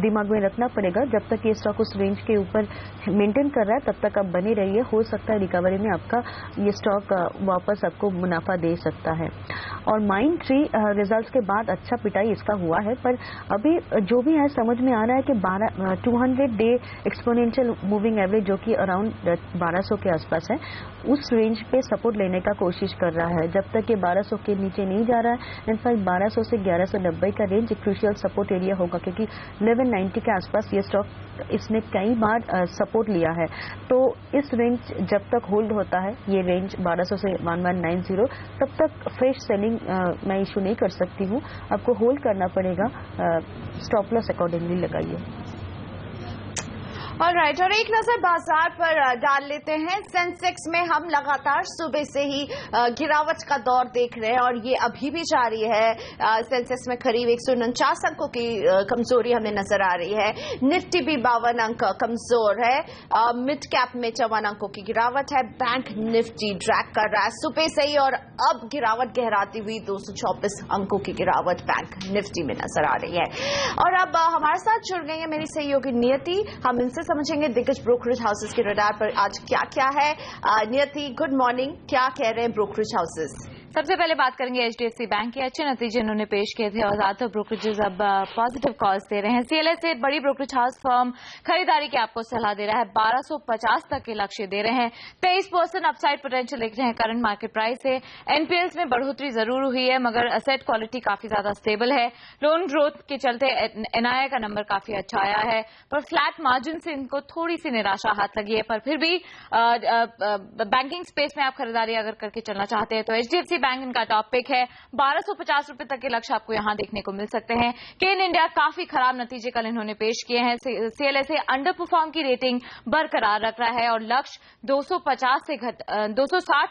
दिमाग में रखना पड़ेगा। जब तक ये स्टॉक उस रेंज के ऊपर मेंटेन कर रहा है तब तक आप बने रहिए। हो सकता है रिकवरी में आपका ये स्टॉक वापस आपको मुनाफा दे सकता है। और माइंड ट्री रिजल्ट्स के बाद अच्छा पिटाई इसका हुआ है, पर अभी जो भी है समझ में आ रहा है कि 200 डे एक्सपोनेंशियल मूविंग एवरेज जो कि अराउंड 1200 के आसपास है, उस रेंज पे सपोर्ट लेने का कोशिश कर रहा है। जब तक ये 1200 के नीचे नहीं जा रहा है, इनफैक्ट 1200 से 1190 का रेंज एक क्रूशियल सपोर्ट एरिया होगा, क्योंकि 1190 के आसपास ये स्टॉक इसने कई बार सपोर्ट लिया है। तो इस रेंज जब तक होल्ड होता है, ये रेंज 1200 से 1190, तब तक फ्रेश सेलिंग मैं इशू नहीं कर सकती हूँ। आपको होल्ड करना पड़ेगा, स्टॉप लॉस अकॉर्डिंगली लगाइए। ऑलराइट, और एक नजर बाजार पर डाल लेते हैं। सेंसेक्स में हम लगातार सुबह से ही गिरावट का दौर देख रहे हैं और ये अभी भी जारी है। सेंसेक्स में करीब 149 अंकों की कमजोरी हमें नजर आ रही है। निफ्टी भी 52 अंक कमजोर है। मिड कैप में 54 अंकों की गिरावट है। बैंक निफ्टी ड्रैग कर रहा है सुबह से ही और अब गिरावट गहराती हुई 224 अंकों की गिरावट बैंक निफ्टी में नजर आ रही है। और अब हमारे साथ जुड़ गई है मेरी सहयोगी नियति। हम इनसे समझेंगे दिग्गज ब्रोकरेज हाउसेस के रडार पर आज क्या क्या है। नियति, गुड मॉर्निंग, क्या कह रहे हैं ब्रोकरेज हाउसेस? सबसे पहले बात करेंगे एचडीएफसी बैंक के अच्छे नतीजे उन्होंने पेश किए थे और ज्यादातर ब्रोकरेजेस अब पॉजिटिव कॉल्स दे रहे हैं। सीएलएस से बड़ी ब्रोकरेज हाउस फर्म खरीदारी की आपको सलाह दे रहा है। 1250 तक के लक्ष्य दे रहे हैं। 23% अपसाइड पोटेंशियल लिख रहे हैं करंट मार्केट प्राइस से। एनपीएल्स में बढ़ोतरी जरूर हुई है मगर एसेट क्वालिटी काफी ज्यादा स्टेबल है। लोन ग्रोथ के चलते एनआईआई का नंबर काफी अच्छा आया है, पर फ्लैट मार्जिन से इनको थोड़ी सी निराशा हाथ लगी है। पर फिर भी बैंकिंग स्पेस में आप खरीदारी अगर करके चलना चाहते हैं तो एचडीएफसी बैंक इनका टॉप पिक है। 1250 रुपए तक के लक्ष्य आपको यहां देखने को मिल सकते हैं। केन इंडिया काफी खराब नतीजे कल इन्होंने पेश किए हैं। सीएलएसए अंडर परफॉर्म की रेटिंग बरकरार रख रहा है और लक्ष्य 260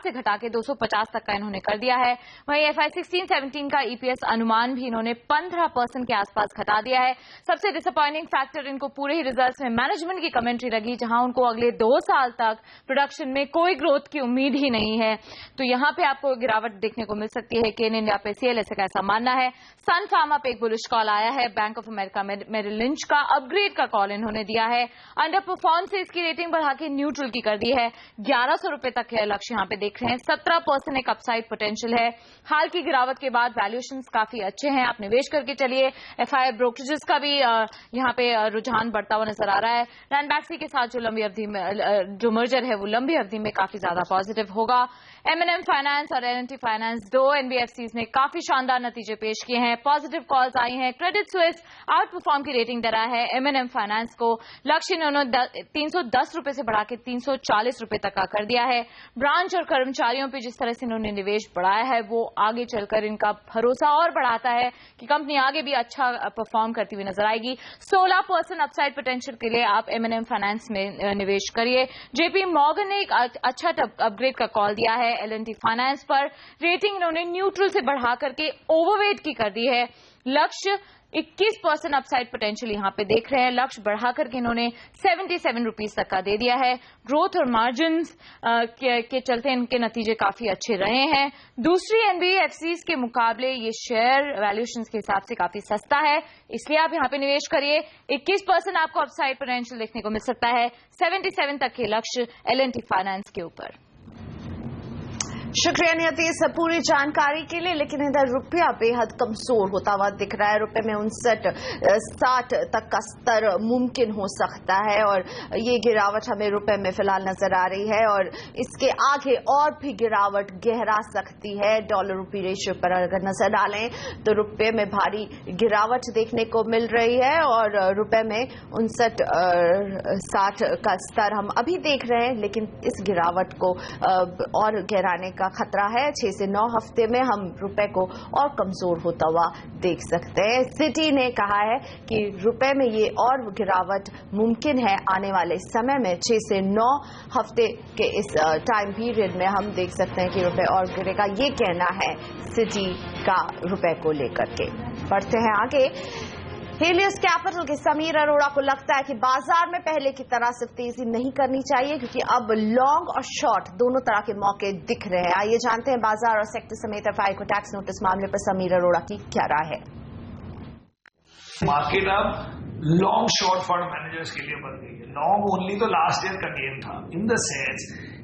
से घटा के 250 तक का इन्होंने कर दिया है। वहीं एफआई 16-17 का ईपीएस अनुमान भी इन्होंने 15% के आसपास घटा दिया है। सबसे डिसअपॉइंटिंग फैक्टर इनको पूरे ही रिजल्ट्स में मैनेजमेंट की कमेंट्री लगी, जहां उनको अगले 2 साल तक प्रोडक्शन में कोई ग्रोथ की उम्मीद ही नहीं है। तो यहां पे आपको गिरावट देखने को मिल सकती है। केन इंडिया पे सीएलएसए का ऐसा मानना है। सन फार्मा पे एक बुलिश कॉल आया है। Bank of America Merrill Lynch का अपग्रेड का कॉल इन्होंने दिया है। अंडर परफॉर्म से इसकी रेटिंग बढ़ा के न्यूट्रल की कर दी है। 1100 रुपए तक के लक्ष्य यहां पे देख रहे हैं। 17% एक अपसाइड पोटेंशियल है। हाल की गिरावट के बाद वैल्यूएशंस काफी अच्छे हैं, आप निवेश करके चलिए। एफआई ब्रोकरेजेस का भी यहां पे रुझान बढ़ता हुआ नजर आ रहा है। रैनबैक्सी के साथ जो लंबी अवधि में जो मर्जर है वो लंबी अवधि में काफी ज्यादा पॉजिटिव होगा। एमएनएम फाइनेंस और एनएनटी फाइनेंस, दो एनबीएफसीज ने काफी शानदार नतीजे पेश किए हैं। पॉजिटिव कॉल्स आई हैं। क्रेडिट स्विस आउट परफॉर्म की रेटिंग दे रहा है एमएनएम फाइनेंस को। लक्ष्य इन्होंने 310 रुपए से बढ़ा के 340 रुपए तक का कर दिया है। ब्रांच और कर्मचारियों पर जिस तरह से इन्होंने निवेश बढ़ाया है वो आगे चलकर इनका भरोसा और बढ़ाता है कि कंपनी आगे भी अच्छा परफॉर्म करती हुई नजर आएगी। 16% अपसाइड पोटेंशियल के लिए आप एमएनएम फाइनेंस में निवेश करिए। जेपी मॉर्गन ने एक अच्छा अपग्रेड का कॉल दिया है एलएनटी फाइनेंस पर। रेटिंग इन्होंने न्यूट्रल से बढ़ा करके ओवरवेट की कर दी है। लक्ष्य 21% अपसाइड पोटेंशियल यहां पे देख रहे हैं। लक्ष्य बढ़ा करके इन्होंने 77 रुपीज तक का दे दिया है। ग्रोथ और मार्जिन्स के चलते इनके नतीजे काफी अच्छे रहे हैं। दूसरी एनबीएफसीज के मुकाबले ये शेयर वैल्यूएशंस के हिसाब से काफी सस्ता है, इसलिए आप यहां पे निवेश करिए। 21% आपको अपसाइड पोटेंशियल देखने को मिल सकता है। 77 तक के लक्ष्य एलएनटी फाइनेंस के ऊपर। शुक्रिया नियति इस पूरी जानकारी के लिए। लेकिन इधर रुपया बेहद कमजोर होता हुआ दिख रहा है। रुपए में 59.60 तक का स्तर मुमकिन हो सकता है और ये गिरावट हमें रुपए में फिलहाल नजर आ रही है और इसके आगे और भी गिरावट गहरा सकती है। डॉलर रुपी रेशियो पर अगर नजर डालें तो रुपए में भारी गिरावट देखने को मिल रही है और रुपए में 59.60 का स्तर हम अभी देख रहे हैं, लेकिन इस गिरावट को और गहराने का खतरा है। 6 से 9 हफ्ते में हम रुपए को और कमजोर होता हुआ देख सकते हैं। सिटी ने कहा है कि रुपए में ये और गिरावट मुमकिन है आने वाले समय में। 6 से 9 हफ्ते के इस टाइम पीरियड में हम देख सकते हैं कि रुपए और गिरेगा, ये कहना है सिटी का रुपए को लेकर के। बढ़ते हैं आगे। हेलियस कैपिटल के समीर अरोड़ा को लगता है कि बाजार में पहले की तरह सिर्फ तेजी नहीं करनी चाहिए, क्योंकि अब लॉन्ग और शॉर्ट दोनों तरह के मौके दिख रहे हैं। आइए जानते हैं बाजार और सेक्टर समेत एफआई को टैक्स नोटिस मामले पर समीर अरोड़ा की क्या राय है। मार्केट अब लॉन्ग शॉर्ट फंड मैनेजर्स के लिए बन गई है। लॉन्ग ओनली तो लास्ट ईयर का गेम था, इन द सेंस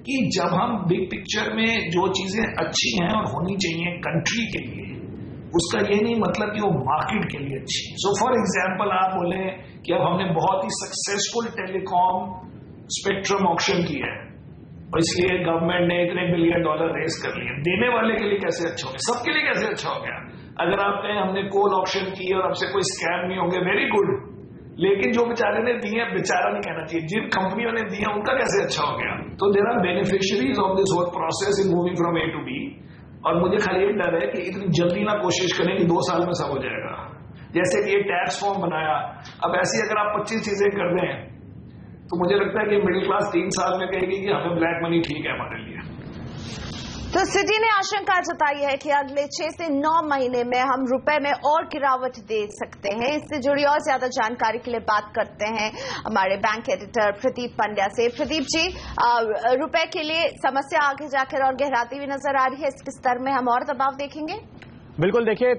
कि जब हम बिग पिक्चर में जो चीजें अच्छी हैं और होनी चाहिए कंट्री के लिए, उसका ये नहीं मतलब कि वो मार्केट के लिए अच्छी। सो फॉर एग्जाम्पल आप बोले कि अब हमने बहुत ही सक्सेसफुल टेलीकॉम स्पेक्ट्रम ऑक्शन किया है और इसलिए गवर्नमेंट ने इतने $1 बिलियन रेस कर लिए। देने वाले के लिए कैसे अच्छा हो गया, सबके लिए कैसे अच्छा हो गया। अगर आप कहें हमने कोल ऑक्शन की और आपसे कोई स्कैम नहीं होंगे, वेरी गुड, लेकिन जो बेचारे ने दिए, बेचारा नहीं कहना चाहिए, जिन कंपनियों ने दिया उनका कैसे अच्छा हो गया। तो there are beneficiaries of this whole process in moving from A to B। और मुझे खाली एक डर है कि इतनी जल्दी ना कोशिश करें कि 2 साल में सब हो जाएगा। जैसे कि ये टैक्स फॉर्म बनाया, अब ऐसी अगर आप 25 चीजें कर दें तो मुझे लगता है कि मिडिल क्लास 3 साल में कहेगी कि हमें ब्लैक मनी ठीक है हमारे लिए। तो सिटी ने आशंका जताई है कि अगले 6 से 9 महीने में हम रुपए में और गिरावट देख सकते हैं। इससे जुड़ी और ज्यादा जानकारी के लिए बात करते हैं हमारे बैंक एडिटर प्रदीप पंड्या से। प्रदीप जी, रुपए के लिए समस्या आगे जाकर और गहराती हुई नजर आ रही है, इसके स्तर में हम और दबाव देखेंगे? बिल्कुल, देखिए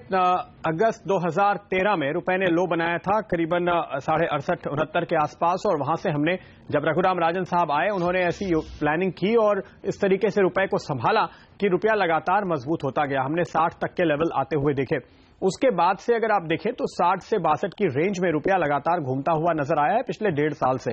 अगस्त 2013 में रुपए ने लो बनाया था करीबन 68-69 के आसपास, और वहां से हमने, जब रघुराम राजन साहब आए, उन्होंने ऐसी प्लानिंग की और इस तरीके से रुपए को संभाला कि रुपया लगातार मजबूत होता गया। हमने 60 तक के लेवल आते हुए देखे। उसके बाद से अगर आप देखें तो 60 से 62 की रेंज में रुपया लगातार घूमता हुआ नजर आया है पिछले 1.5 साल से।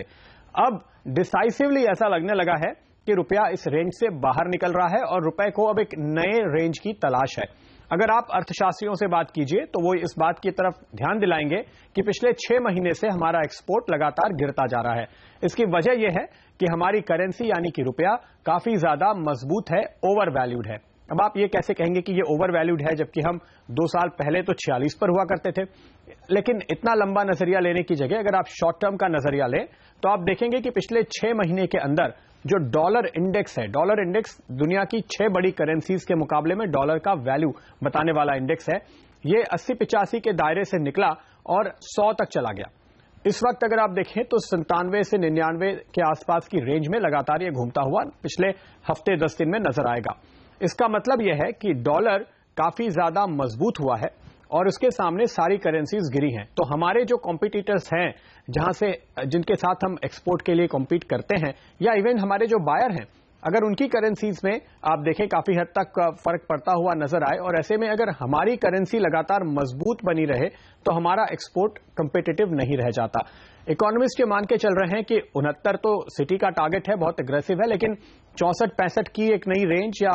अब डिसाइसिवली ऐसा लगने लगा है कि रुपया इस रेंज से बाहर निकल रहा है और रुपए को अब एक नए रेंज की तलाश है। अगर आप अर्थशास्त्रियों से बात कीजिए तो वो इस बात की तरफ ध्यान दिलाएंगे कि पिछले 6 महीने से हमारा एक्सपोर्ट लगातार गिरता जा रहा है। इसकी वजह यह है कि हमारी करेंसी यानी कि रुपया काफी ज्यादा मजबूत है, ओवर वैल्यूड है। अब आप ये कैसे कहेंगे कि ये ओवर वैल्यूड है, जबकि हम 2 साल पहले तो 46 पर हुआ करते थे। लेकिन इतना लंबा नजरिया लेने की जगह अगर आप शॉर्ट टर्म का नजरिया लें तो आप देखेंगे कि पिछले 6 महीने के अंदर जो डॉलर इंडेक्स है, डॉलर इंडेक्स दुनिया की 6 बड़ी करेंसीज के मुकाबले में डॉलर का वैल्यू बताने वाला इंडेक्स है, ये 80-85 के दायरे से निकला और 100 तक चला गया। इस वक्त अगर आप देखें तो 97 से 99 के आसपास की रेंज में लगातार ये घूमता हुआ पिछले हफ्ते 10 दिन में नजर आएगा। इसका मतलब यह है कि डॉलर काफी ज्यादा मजबूत हुआ है और उसके सामने सारी करेंसीज गिरी हैं। तो हमारे जो कॉम्पिटिटर्स हैं, जहां से जिनके साथ हम एक्सपोर्ट के लिए कॉम्पीट करते हैं, या इवन हमारे जो बायर हैं, अगर उनकी करेंसीज में आप देखें काफी हद तक फर्क पड़ता हुआ नजर आए, और ऐसे में अगर हमारी करेंसी लगातार मजबूत बनी रहे तो हमारा एक्सपोर्ट कंपेटिटिव नहीं रह जाता। इकोनॉमिस्ट ये मान के चल रहे हैं कि 69 तो सिटी का टारगेट है, बहुत एग्रेसिव है, लेकिन 64-65 की एक नई रेंज, या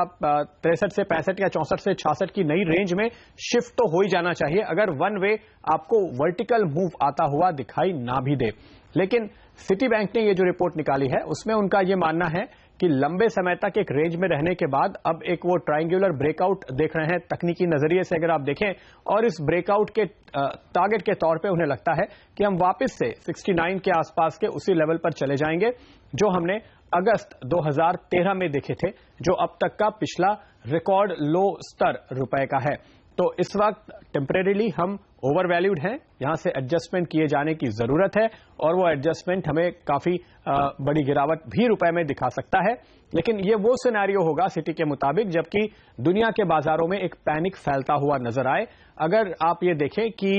63 से 65 या 64 से 66 की नई रेंज में शिफ्ट तो हो ही जाना चाहिए, अगर वन वे आपको वर्टिकल मूव आता हुआ दिखाई ना भी दे। लेकिन सिटी बैंक ने ये जो रिपोर्ट निकाली है उसमें उनका ये मानना है कि लंबे समय तक एक रेंज में रहने के बाद अब एक वो ट्रायंगुलर ब्रेकआउट देख रहे हैं तकनीकी नजरिए से अगर आप देखें, और इस ब्रेकआउट के टारगेट के तौर पे उन्हें लगता है कि हम वापस से 69 के आसपास के उसी लेवल पर चले जाएंगे जो हमने अगस्त 2013 में देखे थे, जो अब तक का पिछला रिकॉर्ड लो स्तर रुपए का है। तो इस वक्त टेम्परेरीली हम ओवर वैल्यूड हैं, यहां से एडजस्टमेंट किए जाने की जरूरत है, और वो एडजस्टमेंट हमें काफी बड़ी गिरावट भी रुपए में दिखा सकता है। लेकिन ये वो सिनेरियो होगा सिटी के मुताबिक जबकि दुनिया के बाजारों में एक पैनिक फैलता हुआ नजर आए। अगर आप ये देखें कि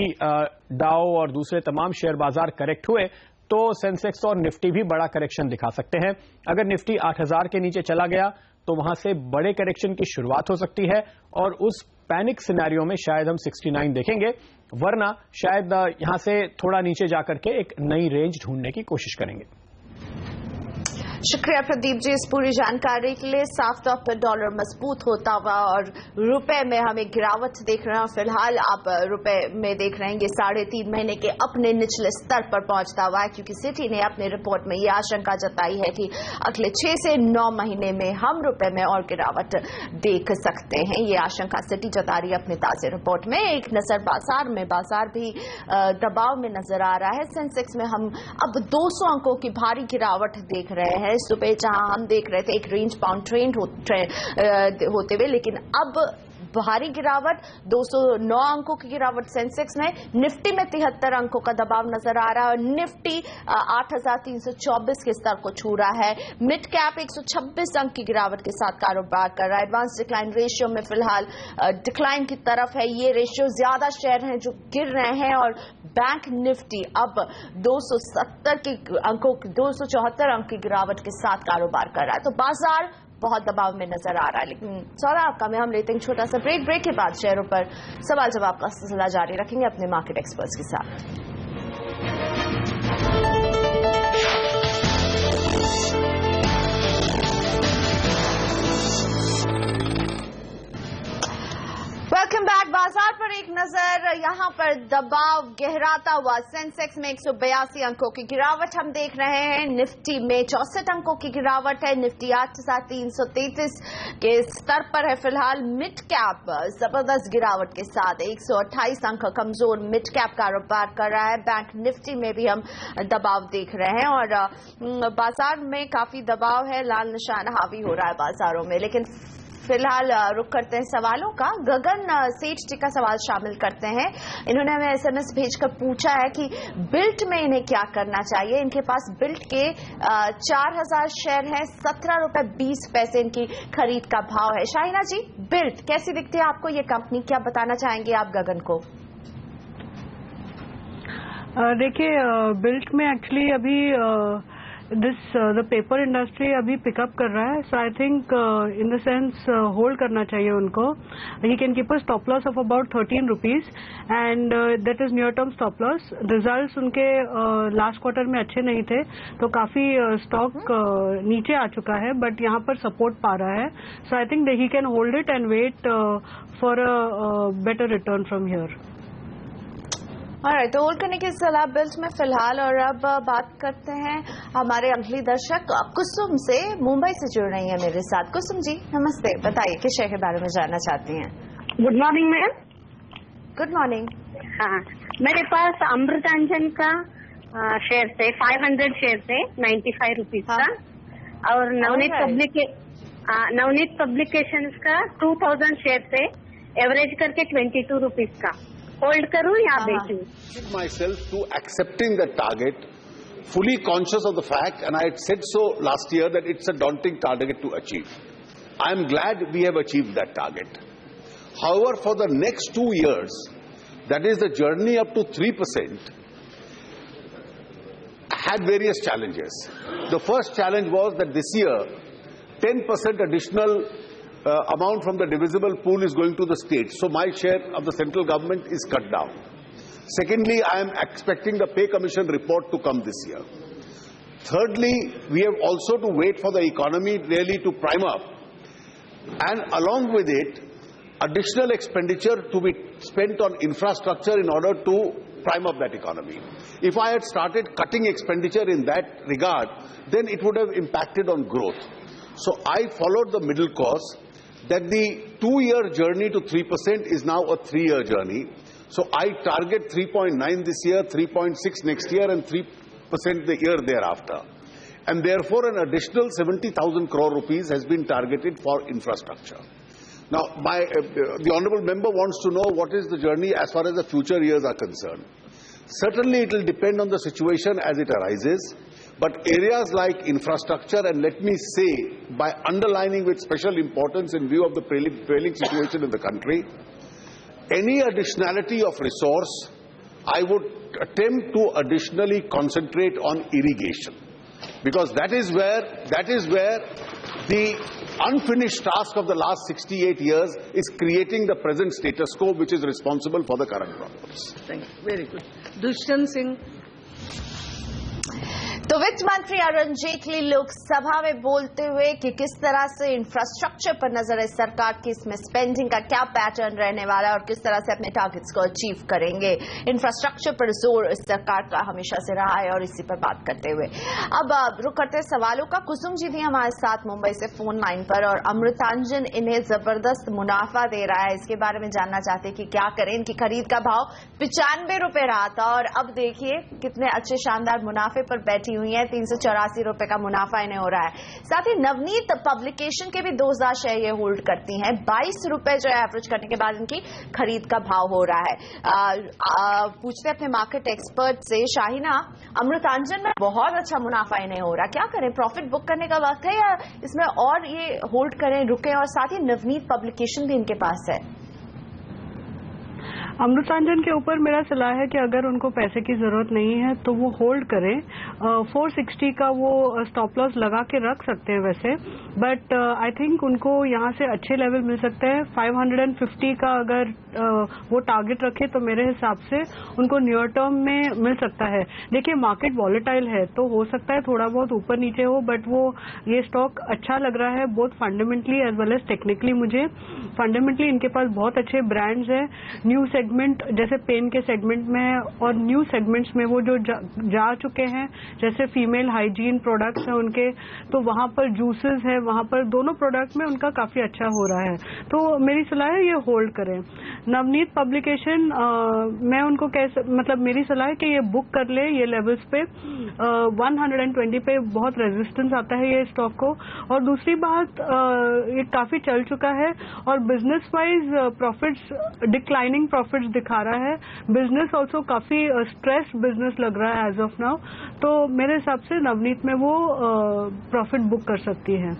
डाउ और दूसरे तमाम शेयर बाजार करेक्ट हुए तो सेंसेक्स और निफ्टी भी बड़ा करेक्शन दिखा सकते हैं। अगर निफ्टी 8000 के नीचे चला गया तो वहां से बड़े करेक्शन की शुरुआत हो सकती है और उस पैनिक सिनेरियो में शायद हम 69 देखेंगे, वरना शायद यहां से थोड़ा नीचे जाकर के एक नई रेंज ढूंढने की कोशिश करेंगे। शुक्रिया प्रदीप जी इस पूरी जानकारी के लिए। साफ तौर पर डॉलर मजबूत होता हुआ और रुपए में हमें गिरावट देख रहे हैं। फिलहाल आप रुपए में देख रहे हैं ये 3.5 महीने के अपने निचले स्तर पर पहुंचता हुआ है, क्योंकि सिटी ने अपनी रिपोर्ट में ये आशंका जताई है कि अगले 6 से 9 महीने में हम रुपए में और गिरावट देख सकते हैं। ये आशंका सिटी जता रही है अपनी ताजा रिपोर्ट में। एक नजर बाजार में, बाजार भी दबाव में नजर आ रहा है। सेंसेक्स में हम अब 200 अंकों की भारी गिरावट देख रहे हैं। सुबह जहां हम देख रहे थे एक रेंज बाउंड ट्रेंड होते हुए, लेकिन अब भारी गिरावट, 209 अंकों की गिरावट सेंसेक्स में। निफ्टी में 73 अंकों का दबाव नजर आ रहा है और निफ्टी 8,324 के स्तर को छू रहा है। मिड कैप 126 अंक की गिरावट के साथ कारोबार कर रहा है। एडवांस डिक्लाइन रेशियो में फिलहाल डिक्लाइन की तरफ है। ये रेशियो ज्यादा शेयर हैं जो गिर रहे हैं और बैंक निफ्टी अब 270 के अंकों, 274 अंक की गिरावट के साथ कारोबार कर रहा है। तो बाजार बहुत दबाव में नजर आ रहा है। लेकिन सौरभ आपका में हम लेते हैं छोटा सा ब्रेक के बाद शेयरों पर सवाल जवाब का सिलसिला जारी रखेंगे अपने मार्केट एक्सपर्ट्स के साथ। Welcome back. बाजार पर एक नजर, यहां पर दबाव गहराता हुआ। सेंसेक्स में 182 अंकों की गिरावट हम देख रहे हैं। निफ्टी में 64 अंकों की गिरावट है। निफ्टी 8,333 के स्तर पर है फिलहाल। मिड कैप जबरदस्त गिरावट के साथ 128 अंक कमजोर मिड कैप कारोबार कर रहा है। बैंक निफ्टी में भी हम दबाव देख रहे हैं और बाजार में काफी दबाव है। लाल निशान हावी हो रहा है बाजारों में। लेकिन फिलहाल रुक करते हैं सवालों का। गगन सेठ जी का सवाल शामिल करते हैं। इन्होंने हमें एसएमएस भेजकर पूछा है कि बिल्ट में इन्हें क्या करना चाहिए। इनके पास बिल्ट के 4,000 शेयर हैं, 17 रुपए 20 पैसे इनकी खरीद का भाव है। शाहिना जी, बिल्ट कैसी दिखती है आपको ये कंपनी, क्या बताना चाहेंगे आप गगन को? देखिए, बिल्ट में एक्चुअली अभी द पेपर इंडस्ट्री अभी पिकअप कर रहा है। So I think in the sense hold करना चाहिए उनको। He can keep a stop loss of about 13 rupees and that is near term stop loss. Results उनके लास्ट क्वार्टर में अच्छे नहीं थे तो काफी स्टॉक नीचे आ चुका है, बट यहाँ पर सपोर्ट पा रहा है। So I think he can hold it and wait for a better return from here. तो होल्ड करने की सलाह बिल्ट में फिलहाल। और अब बात करते हैं हमारे अगली दर्शक कुसुम से, मुंबई से जुड़ रही है मेरे साथ। कुसुम जी नमस्ते, बताइए किस शेयर के बारे में जानना चाहती हैं? Good morning madam. Good morning. हाँ, मेरे पास अमृतांजन का शेयर थे 500 शेयर थे 95 रुपीज का, और नवनीत पब्लिकेशंस का 2000 शेयर थे, एवरेज करके 22 रुपीज का। होल्ड करूं या बेचूं? Myself to accepting the target, fully conscious of the fact, and I had said so last year that it's a daunting target to achieve. I am glad we have achieved that target. However, for the next 2 years, that is the journey up to 3%, had various challenges. The first challenge was that this year, 10% additional amount from the divisible pool is going to the states. So my share of the central government is cut down. Secondly, I am expecting the pay commission report to come this year. Thirdly, we have also to wait for the economy really to prime up. And along with it, additional expenditure to be spent on infrastructure in order to prime up that economy. If I had started cutting expenditure in that regard, then it would have impacted on growth. So I followed the middle course, that the 2-year journey to 3% is now a 3-year journey. So I target 3.9 this year, 3.6 next year, and 3% the year thereafter. And therefore, an additional 70,000 crore rupees has been targeted for infrastructure. Now, the honourable member wants to know what is the journey as far as the future years are concerned. Certainly, it will depend on the situation as it arises. But areas like infrastructure, and let me say, by underlining with special importance in view of the prevailing situation in the country, any additionality of resource, I would attempt to additionally concentrate on irrigation, because that is where the unfinished task of the last 68 years is creating the present status quo which is responsible for the current problems. Thank you. Very good. Dushyant Singh. तो वित्त मंत्री अरुण जेटली लोकसभा में बोलते हुए कि किस तरह से इंफ्रास्ट्रक्चर पर नजर है सरकार की, इसमें स्पेंडिंग का क्या पैटर्न रहने वाला है और किस तरह से अपने टारगेट्स को अचीव करेंगे। इंफ्रास्ट्रक्चर पर जोर इस सरकार का हमेशा से रहा है और इसी पर बात करते हुए अब रुक करते सवालों का। कुसुम जी थी हमारे साथ मुंबई से फोन लाइन पर और अमृतांजन इन्हें जबरदस्त मुनाफा दे रहा है, इसके बारे में जानना चाहते कि क्या करें। इनकी खरीद का भाव 95 रुपए रहा था और अब देखिए कितने अच्छे शानदार मुनाफे पर बैठी हुई है, 384 रुपए का मुनाफा इन्हें हो रहा है। साथ ही नवनीत पब्लिकेशन के भी 2000 शेयर ये होल्ड करती हैं, 22 रुपए जो है एवरेज करने के बाद इनकी खरीद का भाव हो रहा है। पूछते अपने मार्केट एक्सपर्ट से, शाहीना अमृतांजन में बहुत अच्छा मुनाफा इन्हें हो रहा है, क्या करें? प्रॉफिट बुक करने का वक्त है या इसमें और ये होल्ड करें, रुकें? और साथ ही नवनीत पब्लिकेशन भी इनके पास है। अमृतांजन के ऊपर मेरा सलाह है कि अगर उनको पैसे की जरूरत नहीं है तो वो होल्ड करें। 460 का वो स्टॉप लॉस लगा के रख सकते हैं वैसे, बट आई थिंक उनको यहाँ से अच्छे लेवल मिल सकते हैं। 550 का अगर वो टारगेट रखे तो मेरे हिसाब से उनको नियर टर्म में मिल सकता है। देखिए मार्केट वॉलेटाइल है तो हो सकता है थोड़ा बहुत ऊपर नीचे हो, बट वो ये स्टॉक अच्छा लग रहा है both fundamentally as well as technically. मुझे फंडामेंटली इनके पास बहुत अच्छे ब्रांड्स हैं, न्यू सेगमेंट जैसे पेन के सेगमेंट में है और न्यू सेगमेंट्स में वो जो जा चुके हैं, जैसे फीमेल हाइजीन प्रोडक्ट्स हैं उनके, तो वहां पर जूसेस है, वहां पर दोनों प्रोडक्ट में उनका काफी अच्छा हो रहा है। तो मेरी सलाह है ये होल्ड करें। नवनीत पब्लिकेशन मैं उनको मतलब मेरी सलाह है कि ये बुक कर ले ये लेवल्स पे। 120 पे बहुत रेजिस्टेंस आता है ये स्टॉक को। और दूसरी बात ये काफी चल चुका है और business wise profits declining profits दिखा रहा है। बिजनेस ऑल्सो काफी स्ट्रेस बिजनेस लग रहा है एज ऑफ नाउ, तो मेरे हिसाब से नवनीत में वो प्रॉफिट बुक कर सकती है।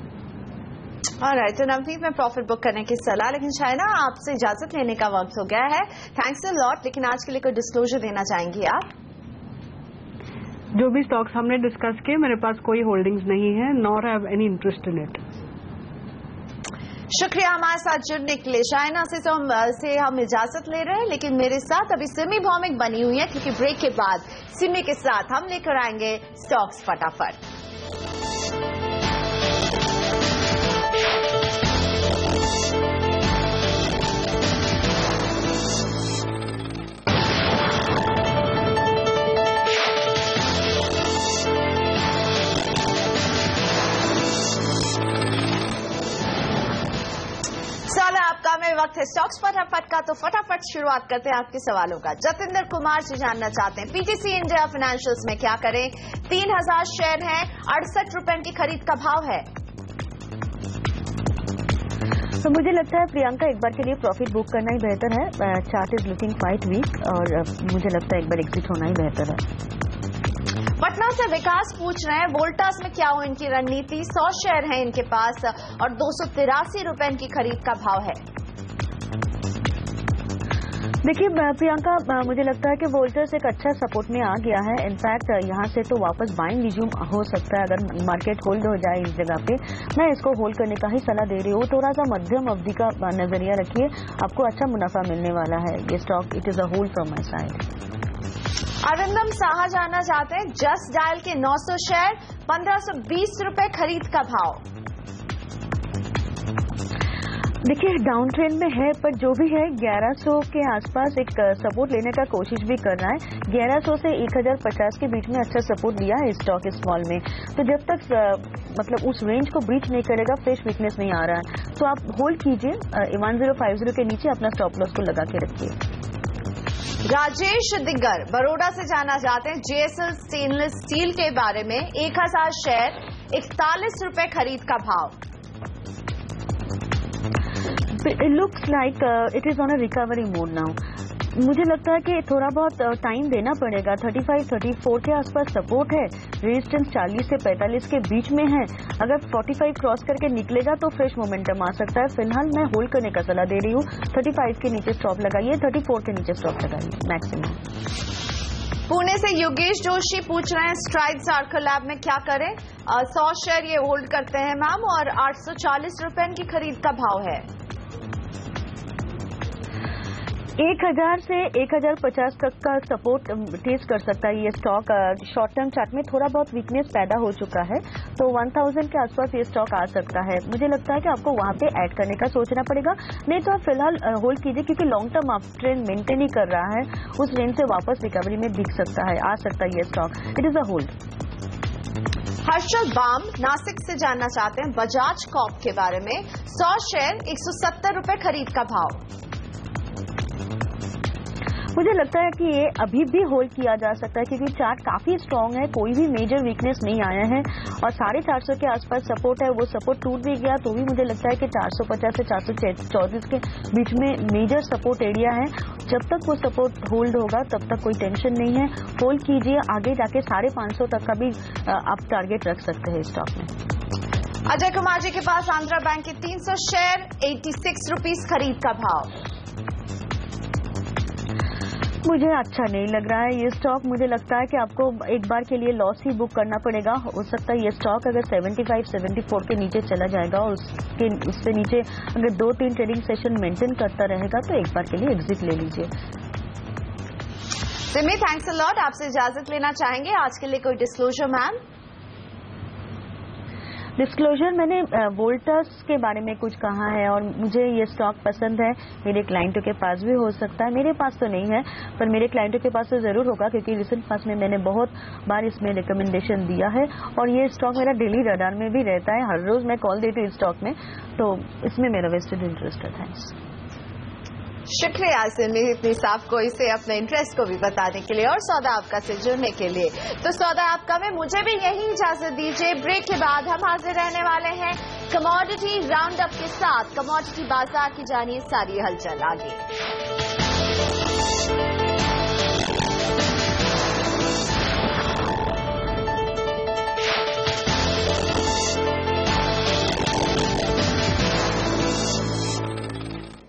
ऑलराइट, तो नवनीत में प्रॉफिट बुक करने की सलाह। लेकिन शायना आपसे इजाजत लेने का वक्त हो गया है, थैंक्स अ लॉट। लेकिन आज के लिए कोई डिस्क्लोजर देना चाहेंगी आप? जो भी स्टॉक्स हमने डिस्कस किए मेरे पास कोई होल्डिंग्स नहीं है, nor have any interest in it. शुक्रिया हमारे साथ जुड़ने के लिए। शायना से हम इजाजत ले रहे हैं, लेकिन मेरे साथ अभी सिमी भौमिक बनी हुई है क्योंकि ब्रेक के बाद सिमी के साथ हम लेकर आएंगे स्टॉक्स फटाफट। आपका में वक्त है स्टॉक्स फटाफट का, तो फटाफट शुरुआत करते हैं आपके सवालों का। जतिंदर कुमार जी जानना चाहते हैं पीटीसी इंडिया फाइनेंशियल्स में क्या करें? 3000 शेयर हैं, 68 रुपए की खरीद का भाव है। तो मुझे लगता है प्रियंका एक बार के लिए प्रॉफिट बुक करना ही बेहतर है। Chart is looking quite weak और मुझे लगता है एक बार एग्जिट होना ही बेहतर है। पटना से विकास पूछ रहे हैं वोल्टास में क्या हो इनकी रणनीति? 100 शेयर हैं इनके पास और 283 रुपए इनकी खरीद का भाव है। देखिए प्रियंका, मुझे लगता है कि वोल्टास एक अच्छा सपोर्ट में आ गया है। इनफैक्ट यहाँ से तो वापस बाइंग रिज्यूम हो सकता है अगर मार्केट होल्ड हो जाए इस जगह पे। मैं इसको होल्ड करने का ही सलाह दे रही हूँ। थोड़ा सा मध्यम अवधि का नजरिया रखिए, आपको अच्छा मुनाफा मिलने वाला है। ये stock it is a hold from my side. Arindam Saha जानना चाहते हैं जस्ट डायल के 900 शेयर, 1520 रुपए खरीद का भाव। देखिए डाउन ट्रेंड में है, पर जो भी है 1100 के आसपास एक सपोर्ट लेने का कोशिश भी कर रहा है। 1100 से 1050 के बीच में अच्छा सपोर्ट लिया है स्टॉक स्मॉल में। तो जब तक मतलब उस रेंज को ब्रीच नहीं करेगा, फ्रेश वीकनेस नहीं आ रहा है, तो आप होल्ड कीजिए। 1050 के नीचे अपना स्टॉप लॉस को लगा के रखिए। राजेश दिग्गर बड़ौदा से जानना चाहते हैं जेएसएल स्टेनलेस स्टील के बारे में। 1000 शेयर, 41 रुपए खरीद का भाव। It looks like it is on a recovery mode now. मुझे लगता है कि थोड़ा बहुत टाइम देना पड़ेगा। 35-34 के आसपास सपोर्ट है, रेजिस्टेंस 40 से 45 के बीच में है। अगर 45 क्रॉस करके निकलेगा तो फ्रेश मोमेंटम आ सकता है। फिलहाल मैं होल्ड करने का सलाह दे रही हूँ। 35 के नीचे स्टॉप लगाइए, 34 के नीचे स्टॉप लगाइए मैक्सिमम। पुणे से योगेश जोशी पूछ रहे हैं स्ट्राइड्स आर्को लैब में क्या करें। 100 शेयर ये होल्ड करते हैं मैम और 840 रुपए की खरीद का भाव है। 1000 से 1050 तक का सपोर्ट टेस्ट कर सकता है ये स्टॉक। शॉर्ट टर्म चार्ट में थोड़ा बहुत वीकनेस पैदा हो चुका है, तो 1000 के आसपास ये स्टॉक आ सकता है। मुझे लगता है कि आपको वहां पे ऐड करने का सोचना पड़ेगा, नहीं तो आप फिलहाल होल्ड कीजिए, क्योंकि long term up trend maintain ही कर रहा है। उस रेंज से वापस रिकवरी में दिख सकता है, आ सकता है ये stock. It is a hold. Harshal Bam Nashik से जानना चाहते हैं बजाज कॉर्प के बारे में। 100 शेयर 170 रुपए खरीद का भाव। मुझे लगता है कि ये अभी भी होल्ड किया जा सकता है, क्योंकि चार्ट काफी स्ट्रांग है, कोई भी मेजर वीकनेस नहीं आया है और 450 के आसपास सपोर्ट है। वो सपोर्ट टूट भी गया तो भी मुझे लगता है कि 450 से 434 के बीच में मेजर सपोर्ट एरिया है। जब तक वो सपोर्ट होल्ड होगा तब तक कोई टेंशन नहीं है, होल्ड कीजिए। आगे जाके 550 तक का भी आप टारगेट रख सकते हैं स्टॉक में। अजय कुमार जी के पास आंध्रा बैंक के 300 शेयर 86 रुपीज खरीद का भाव। मुझे अच्छा नहीं लग रहा है ये स्टॉक। मुझे लगता है कि आपको एक बार के लिए लॉस ही बुक करना पड़ेगा। हो सकता है ये स्टॉक अगर 75-74 के नीचे चला जाएगा और उससे नीचे अगर 2-3 ट्रेडिंग सेशन मेंटेन करता रहेगा तो एक बार के लिए एग्जिट ले लीजिए। Simi thanks a lot. आपसे इजाजत लेना चाहेंगे आज के लिए कोई डिस्क्लोजर मैम? डिस्क्लोजर मैंने वोल्टास के बारे में कुछ कहा है और मुझे ये स्टॉक पसंद है। मेरे क्लाइंटों के पास भी हो सकता है, मेरे पास तो नहीं है, पर मेरे क्लाइंटों के पास तो जरूर होगा, क्योंकि रिसेंट पास में मैंने बहुत बार इसमें रिकमेंडेशन दिया है और ये स्टॉक मेरा डेली रडार में भी रहता है। हर रोज मैं कॉल देती हूँ इस स्टॉक में, तो इसमें मेरा वेस्टेड इंटरेस्ट है। थैंक्स। शुक्रिया सिमी इतनी साफ कोई से अपने इंटरेस्ट को भी बताने के लिए और सौदा आपका से जुड़ने के लिए। तो सौदा आपका में मुझे भी यही इजाजत दीजिए। ब्रेक के बाद हम हाजिर रहने वाले हैं कमोडिटी राउंड अप के साथ। कमोडिटी बाजार की जानिए सारी हलचल आगे।